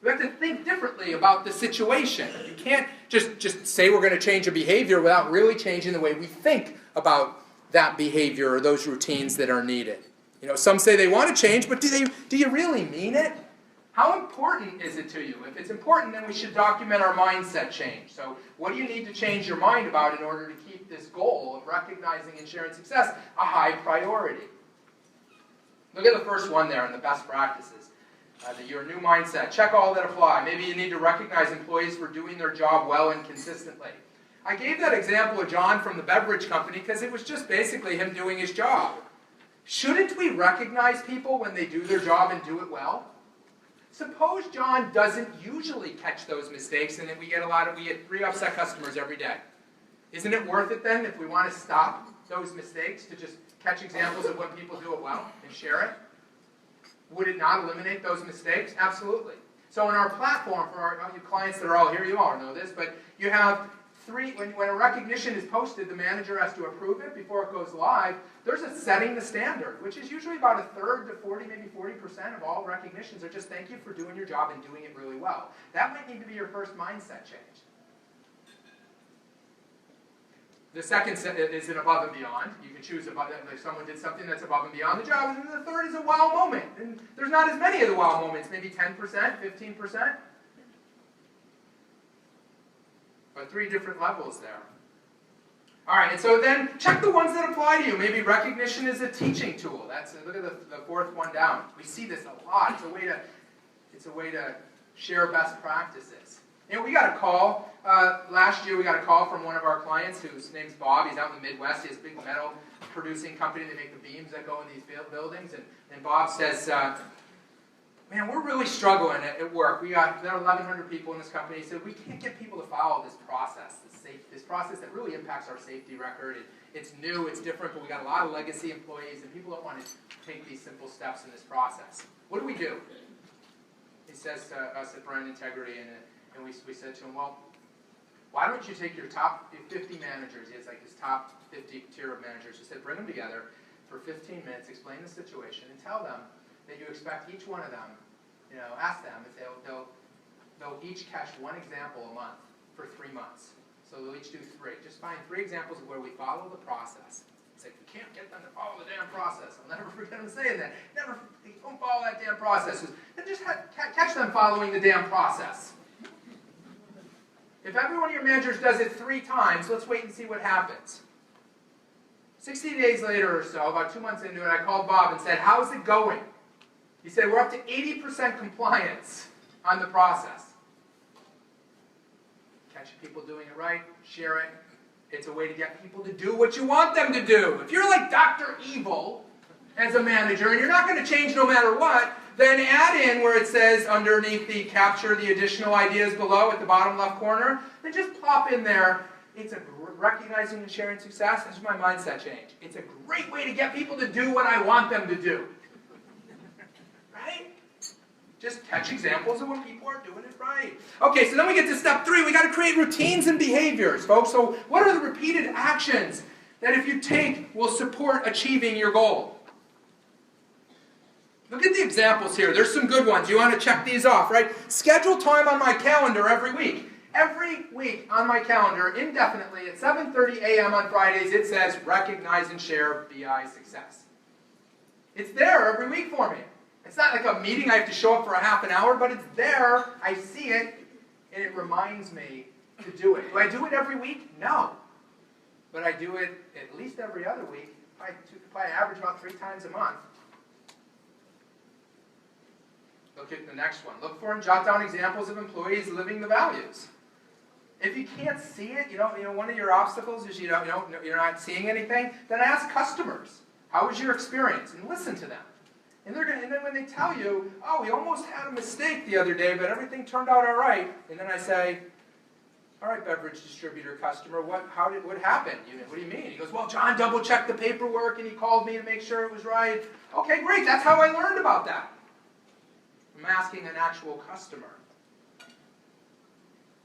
You have to think differently about the situation. You can't just say we're going to change a behavior without really changing the way we think about that behavior or those routines that are needed. You know, some say they want to change, but do you really mean it? How important is it to you? If it's important, then we should document our mindset change. So what do you need to change your mind about in order to keep this goal of recognizing and sharing success a high priority? Look at the first one there in the best practices. Your new mindset. Check all that apply. Maybe you need to recognize employees for doing their job well and consistently. I gave that example of John from the beverage company because it was just basically him doing his job. Shouldn't we recognize people when they do their job and do it well? Suppose John doesn't usually catch those mistakes and then we get 3 upset customers every day. Isn't it worth it then, if we want to stop those mistakes, to just catch examples of when people do it well and share it? Would it not eliminate those mistakes? Absolutely. So in our platform, for our clients that are all here, you all know this, but you have 3, when a recognition is posted, the manager has to approve it before it goes live. There's a setting the standard, which is usually about 1/3 to 40, maybe 40% of all recognitions are just thank you for doing your job and doing it really well. That might need to be your first mindset change. The second is an above and beyond. You can choose if someone did something that's above and beyond the job. And then the third is a wow moment. And there's not as many of the wow moments, maybe 10%, 15%. But 3 different levels there. All right, and so then check the ones that apply to you. Maybe recognition is a teaching tool. Look at the 4th one down. We see this a lot. It's a way to share best practices. You know, we got a call, last year we got a call from one of our clients whose name's Bob. He's out in the Midwest. He has a big metal producing company. They make the beams that go in these buildings. And Bob says, man, we're really struggling at work. There are 1,100 people in this company. He said, we can't get people to follow this process, this process that really impacts our safety record. It's new, it's different, but we got a lot of legacy employees, and people don't want to take these simple steps in this process. What do? He says to us at Brand Integrity, and we said to him, well, why don't you take your top 50 managers, he has like his top 50 tier of managers, he said, bring them together for 15 minutes, explain the situation, and tell them that you expect each one of them, ask them if they'll each catch one example a month for 3 months. So they'll each do 3. Just find 3 examples of where we follow the process. It's like, we can't get them to follow the damn process. I'll never forget them saying that. Don't follow that damn process. And just catch them following the damn process. If every one of your managers does it 3 times, let's wait and see what happens. 60 days later or so, about 2 months into it, I called Bob and said, how's it going? He said, we're up to 80% compliance on the process. Catch people doing it right, share it. It's a way to get people to do what you want them to do. If you're like Dr. Evil as a manager and you're not going to change no matter what, then add in where it says underneath the capture the additional ideas below at the bottom left corner, then just plop in there, it's a recognizing and sharing success. That's my mindset change. It's a great way to get people to do what I want them to do. Right? Just catch examples of when people are doing it right. Okay, so then we get to step 3. We got to create routines and behaviors, folks. So what are the repeated actions that if you take will support achieving your goal? Look at the examples here. There's some good ones. You want to check these off, right? Schedule time on my calendar every week. Every week on my calendar, indefinitely, at 7:30 a.m. on Fridays, it says recognize and share BI success. It's there every week for me. It's not like a meeting I have to show up for a half an hour, but it's there. I see it, and it reminds me to do it. Do I do it every week? No. But I do it at least every other week. I average about 3 times a month. Look at the next one. Look for and jot down examples of employees living the values. If you can't see it, one of your obstacles is you're not seeing anything, then ask customers, how was your experience? And listen to them. And then when they tell you, oh, we almost had a mistake the other day, but everything turned out all right. And then I say, all right, beverage distributor customer, what happened? What do you mean? He goes, well, John double-checked the paperwork and he called me to make sure it was right. Okay, great, that's how I learned about that. I'm asking an actual customer.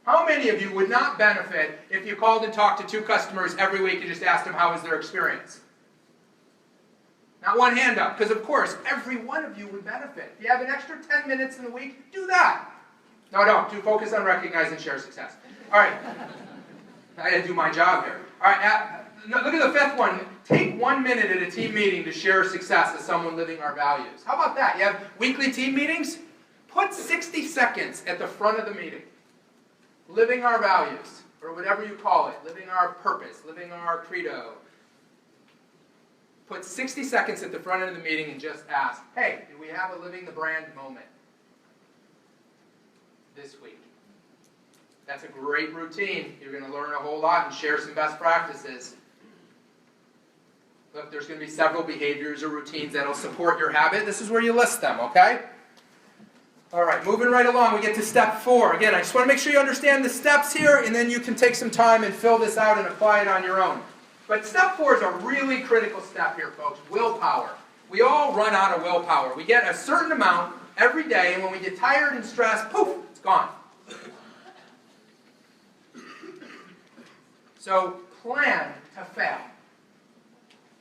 How many of you would not benefit if you called and talked to 2 customers every week and just asked them how was their experience? Not one hand up, because of course, every one of you would benefit. If you have an extra 10 minutes in the week, do that. No, don't. Do focus on recognize and share success. All right. I got to do my job here. All right. Look at the 5th one. Take 1 minute at a team meeting to share success as someone living our values. How about that? You have weekly team meetings? Put 60 seconds at the front of the meeting. Living our values, or whatever you call it. Living our purpose, living our credo. Put 60 seconds at the front end of the meeting and just ask, hey, do we have a living the brand moment this week? That's a great routine. You're going to learn a whole lot and share some best practices. Look, there's going to be several behaviors or routines that will support your habit. This is where you list them, okay? All right, moving right along, we get to step 4. Again, I just want to make sure you understand the steps here, and then you can take some time and fill this out and apply it on your own. But step 4 is a really critical step here, folks, willpower. We all run out of willpower. We get a certain amount every day, and when we get tired and stressed, poof, it's gone. So plan to fail.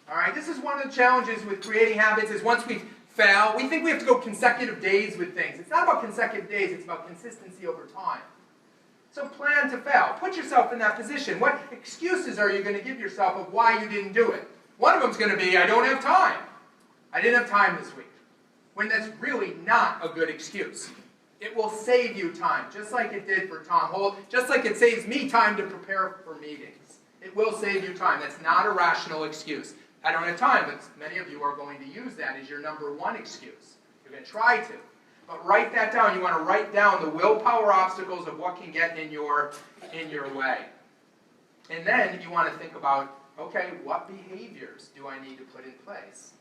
All right, this is one of the challenges with creating habits is once we fail, we think we have to go consecutive days with things. It's not about consecutive days, it's about consistency over time. So plan to fail. Put yourself in that position. What excuses are you going to give yourself of why you didn't do it? One of them is going to be, I don't have time. I didn't have time this week. When that's really not a good excuse. It will save you time, just like it did for Tom Holt, just like it saves me time to prepare for meetings. It will save you time. That's not a rational excuse. I don't have time, but many of you are going to use that as your number one excuse. You're going to try to. But write that down. You want to write down the willpower obstacles of what can get in your way. And then you want to think about, okay, what behaviors do I need to put in place?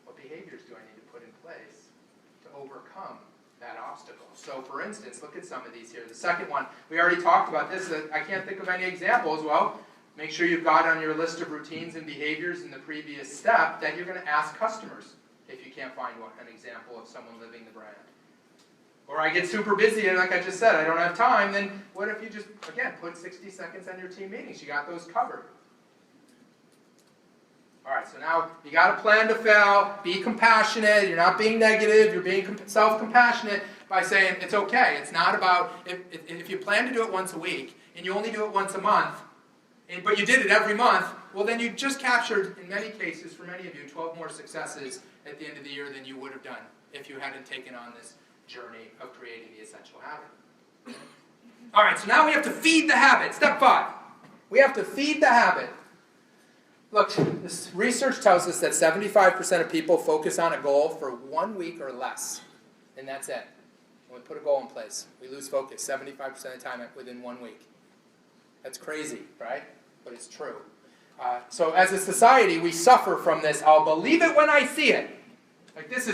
What behaviors do I need to put in place to overcome that obstacle? So for instance, look at some of these here. The second one, we already talked about this. I can't think of any examples. Well, make sure you've got on your list of routines and behaviors in the previous step that you're going to ask customers if you can't find an example of someone living the brand. Or I get super busy and like I just said, I don't have time, then what if you just, again, put 60 seconds on your team meetings? You got those covered. All right, so now you got a plan to fail. Be compassionate. You're not being negative. You're being self-compassionate by saying it's okay. It's not about, if you plan to do it once a week and you only do it once a month, but you did it every month, well then you just captured, in many cases, for many of you, 12 more successes at the end of the year than you would have done if you hadn't taken on this journey of creating the essential habit. All right, so now we have to feed the habit. Step 5. We have to feed the habit. Look, this research tells us that 75% of people focus on a goal for 1 week or less, and that's it. When we put a goal in place, we lose focus 75% of the time within 1 week. That's crazy, right? But it's true. So as a society, we suffer from this, I'll believe it when I see it. Like, this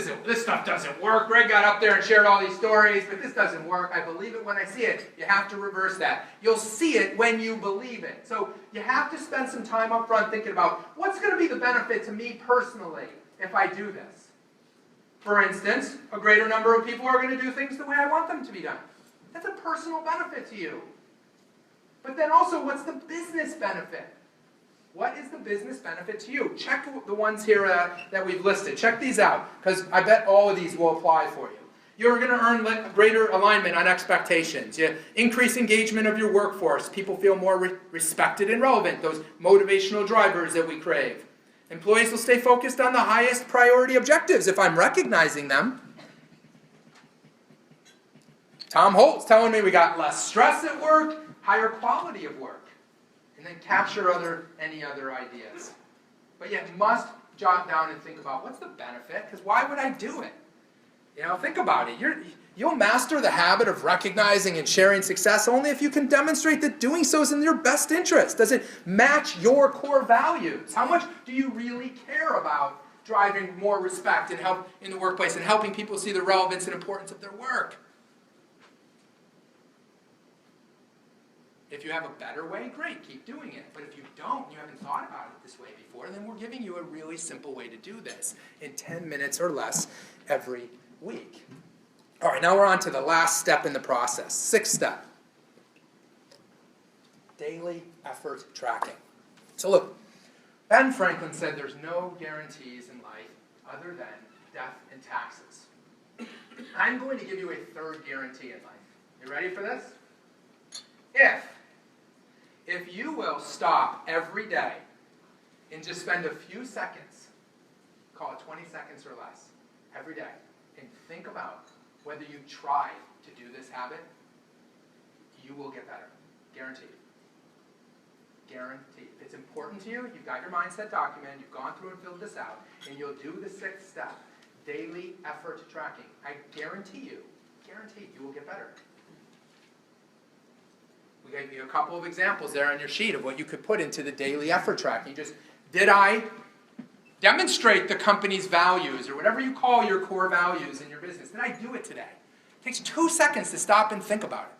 stuff doesn't work. Greg got up there and shared all these stories, but this doesn't work. I believe it when I see it. You have to reverse that. You'll see it when you believe it. So you have to spend some time up front thinking about what's going to be the benefit to me personally if I do this. For instance, a greater number of people are going to do things the way I want them to be done. That's a personal benefit to you. But then also, what's the business benefit? What is the business benefit to you? Check the ones here that we've listed. Check these out, because I bet all of these will apply for you. You're going to earn greater alignment on expectations. You increase engagement of your workforce. People feel more respected and relevant, those motivational drivers that we crave. Employees will stay focused on the highest priority objectives if I'm recognizing them. Tom Holt's telling me we got less stress at work, higher quality of work. And then capture any other ideas. But you must jot down and think about what's the benefit, because why would I do it? Think about it. You'll master the habit of recognizing and sharing success only if you can demonstrate that doing so is in your best interest. Does it match your core values? How much do you really care about driving more respect and help in the workplace and helping people see the relevance and importance of their work? If you have a better way, great, keep doing it. But if you don't, you haven't thought about it this way before, then we're giving you a really simple way to do this in 10 minutes or less every week. All right, now we're on to the last step in the process, 6th step. Daily effort tracking. So look, Ben Franklin said there's no guarantees in life other than death and taxes. I'm going to give you a third guarantee in life. You ready for this? If you will stop every day and just spend a few seconds, call it 20 seconds or less, every day, and think about whether you try to do this habit, you will get better. Guaranteed. Guaranteed. If it's important to you, you've got your mindset document, you've gone through and filled this out, and you'll do the 6th step, daily effort tracking. I guarantee you will get better. We gave you a couple of examples there on your sheet of what you could put into the daily effort tracking. Just, did I demonstrate the company's values, or whatever you call your core values in your business? Did I do it today? It takes 2 seconds to stop and think about it.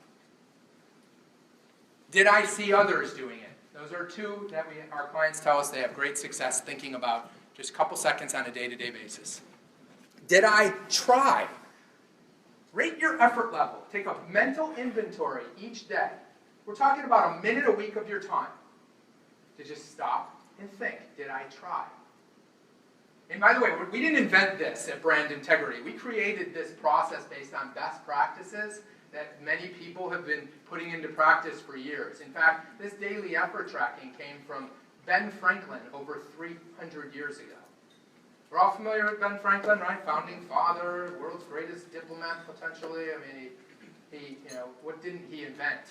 Did I see others doing it? Those are 2 that our clients tell us they have great success thinking about just a couple seconds on a day-to-day basis. Did I try? Rate your effort level. Take a mental inventory each day. We're talking about a minute a week of your time to just stop and think, did I try? And by the way, we didn't invent this at Brand Integrity. We created this process based on best practices that many people have been putting into practice for years. In fact, this daily effort tracking came from Ben Franklin over 300 years ago. We're all familiar with Ben Franklin, right? Founding father, world's greatest diplomat, potentially. I mean, he what didn't he invent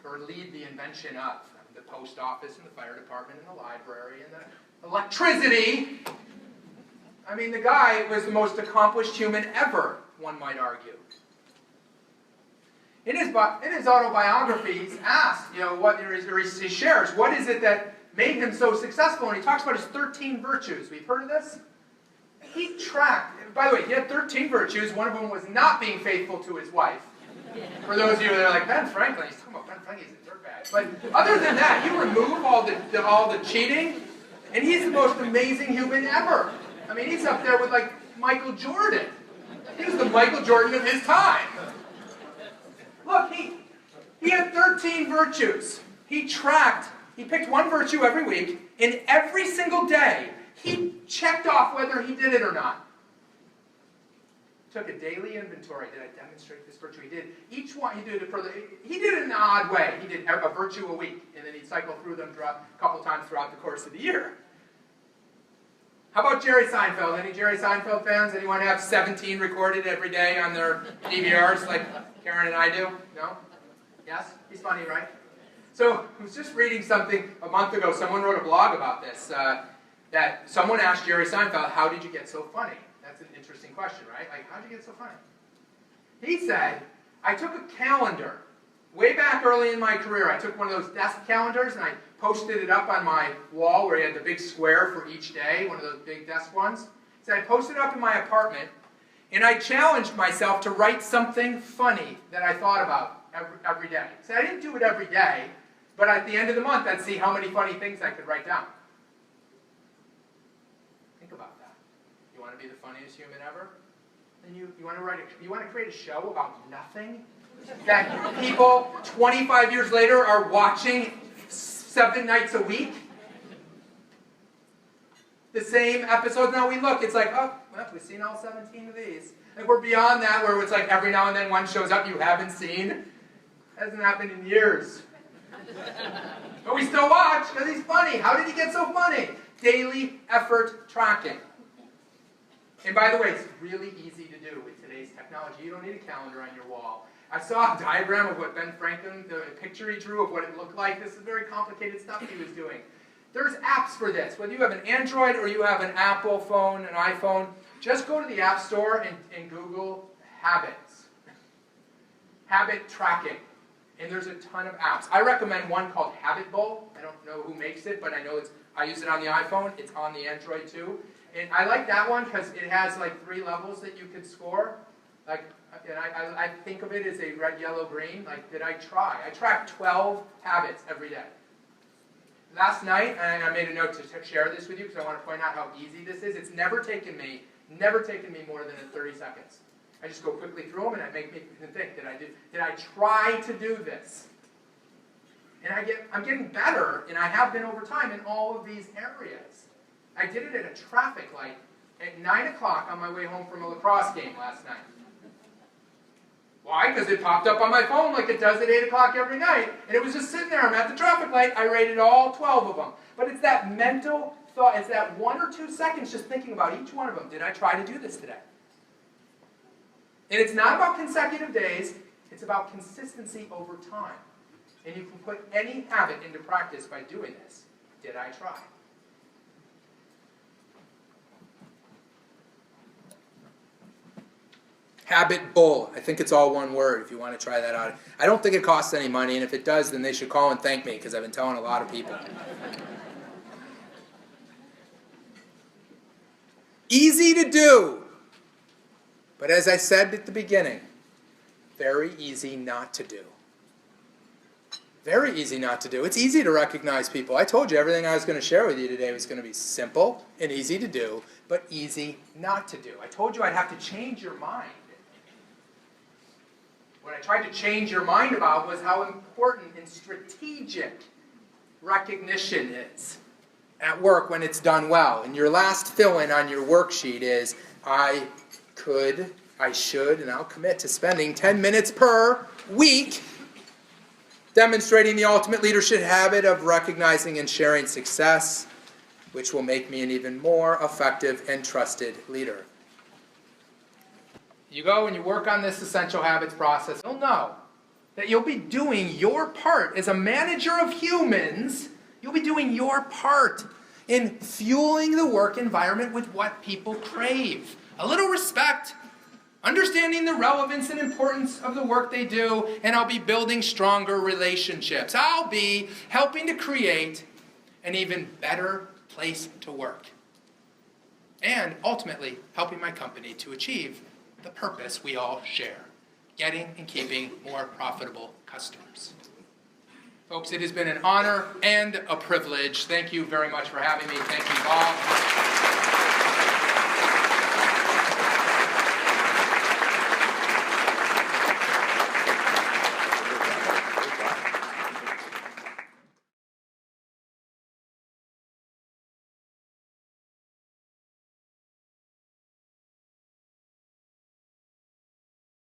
or lead the invention of? The post office and the fire department and the library and the electricity. I mean, the guy was the most accomplished human ever, one might argue. In his autobiography, he's asked, he shares, what is it that made him so successful? And he talks about his 13 virtues. We've heard of this? He tracked, by the way, he had 13 virtues. One of them was not being faithful to his wife. For those of you that are like, Ben Franklin, he's talking about Ben Franklin, he's a dirtbag. But other than that, you remove all the cheating, and he's the most amazing human ever. I mean, he's up there with like Michael Jordan. He was the Michael Jordan of his time. Look, he had 13 virtues. He picked one virtue every week, and every single day, he checked off whether he did it or not. Took a daily inventory. Did I demonstrate this virtue? He did. Each one, he did it in an odd way. He did a virtue a week, and then he'd cycle through them a couple times throughout the course of the year. How about Jerry Seinfeld? Any Jerry Seinfeld fans? Anyone have 17 recorded every day on their DVRs like Karen and I do? No? Yes? He's funny, right? So I was just reading something a month ago. Someone wrote a blog about this. That someone asked Jerry Seinfeld, how did you get so funny? That's an interesting question, right? Like, how did you get so funny? He said, I took a calendar. Way back early in my career, I took one of those desk calendars and I posted it up on my wall where you had the big square for each day, one of those big desk ones. So I posted it up in my apartment, and I challenged myself to write something funny that I thought about every day. So I didn't do it every day, but at the end of the month, I'd see how many funny things I could write down. Think about that. You want to be the funniest human ever? Then you want to create a show about nothing that people 25 years later are watching 7 nights a week? The same episodes. Now we look, it's like, oh, well, we've seen all 17 of these. And we're beyond that, where it's like every now and then one shows up you haven't seen. Hasn't happened in years. But we still watch because he's funny. How did he get so funny? Daily effort tracking. And by the way, it's really easy to do with today's technology. You don't need a calendar on your wall. I saw a diagram of what Ben Franklin, the picture he drew of what it looked like. This is very complicated stuff he was doing. There's apps for this. Whether you have an Android or you have an Apple phone, an iPhone, just go to the App Store and Google Habits. Habit tracking. And there's a ton of apps. I recommend one called Habit Bowl. I don't know who makes it, but I know I use it on the iPhone. It's on the Android too. And I like that one because it has like 3 levels that you could score. Like, and I think of it as a red, yellow, green. Like, did I try? I track 12 habits every day. Last night, and I made a note to share this with you because I want to point out how easy this is. It's never taken me more than 30 seconds. I just go quickly through them and I make me think, did I try to do this? And I'm getting better, and I have been over time in all of these areas. I did it at a traffic light at 9 o'clock on my way home from a lacrosse game last night. Why? Because it popped up on my phone like it does at 8 o'clock every night. And it was just sitting there. I'm at the traffic light. I rated all 12 of them. But it's that mental thought. It's that 1 or 2 seconds just thinking about each one of them. Did I try to do this today? And it's not about consecutive days, it's about consistency over time. And you can put any habit into practice by doing this. Did I try? Habit Bull. I think it's all one word if you want to try that out. I don't think it costs any money, and if it does, then they should call and thank me, because I've been telling a lot of people. Easy to do, but as I said at the beginning, very easy not to do. Very easy not to do. It's easy to recognize people. I told you everything I was going to share with you today was going to be simple and easy to do, but easy not to do. I told you I'd have to change your mind. What I tried to change your mind about was how important and strategic recognition is at work when it's done well. And your last fill-in on your worksheet is, I should, and I'll commit to spending 10 minutes per week demonstrating the ultimate leadership habit of recognizing and sharing success, which will make me an even more effective and trusted leader. You go and you work on this essential habits process, you'll know that you'll be doing your part as a manager of humans. You'll be doing your part in fueling the work environment with what people crave. A little respect, understanding the relevance and importance of the work they do, and I'll be building stronger relationships. I'll be helping to create an even better place to work. And ultimately, helping my company to achieve the purpose we all share, getting and keeping more profitable customers. Folks, it has been an honor and a privilege. Thank you very much for having me. Thank you all.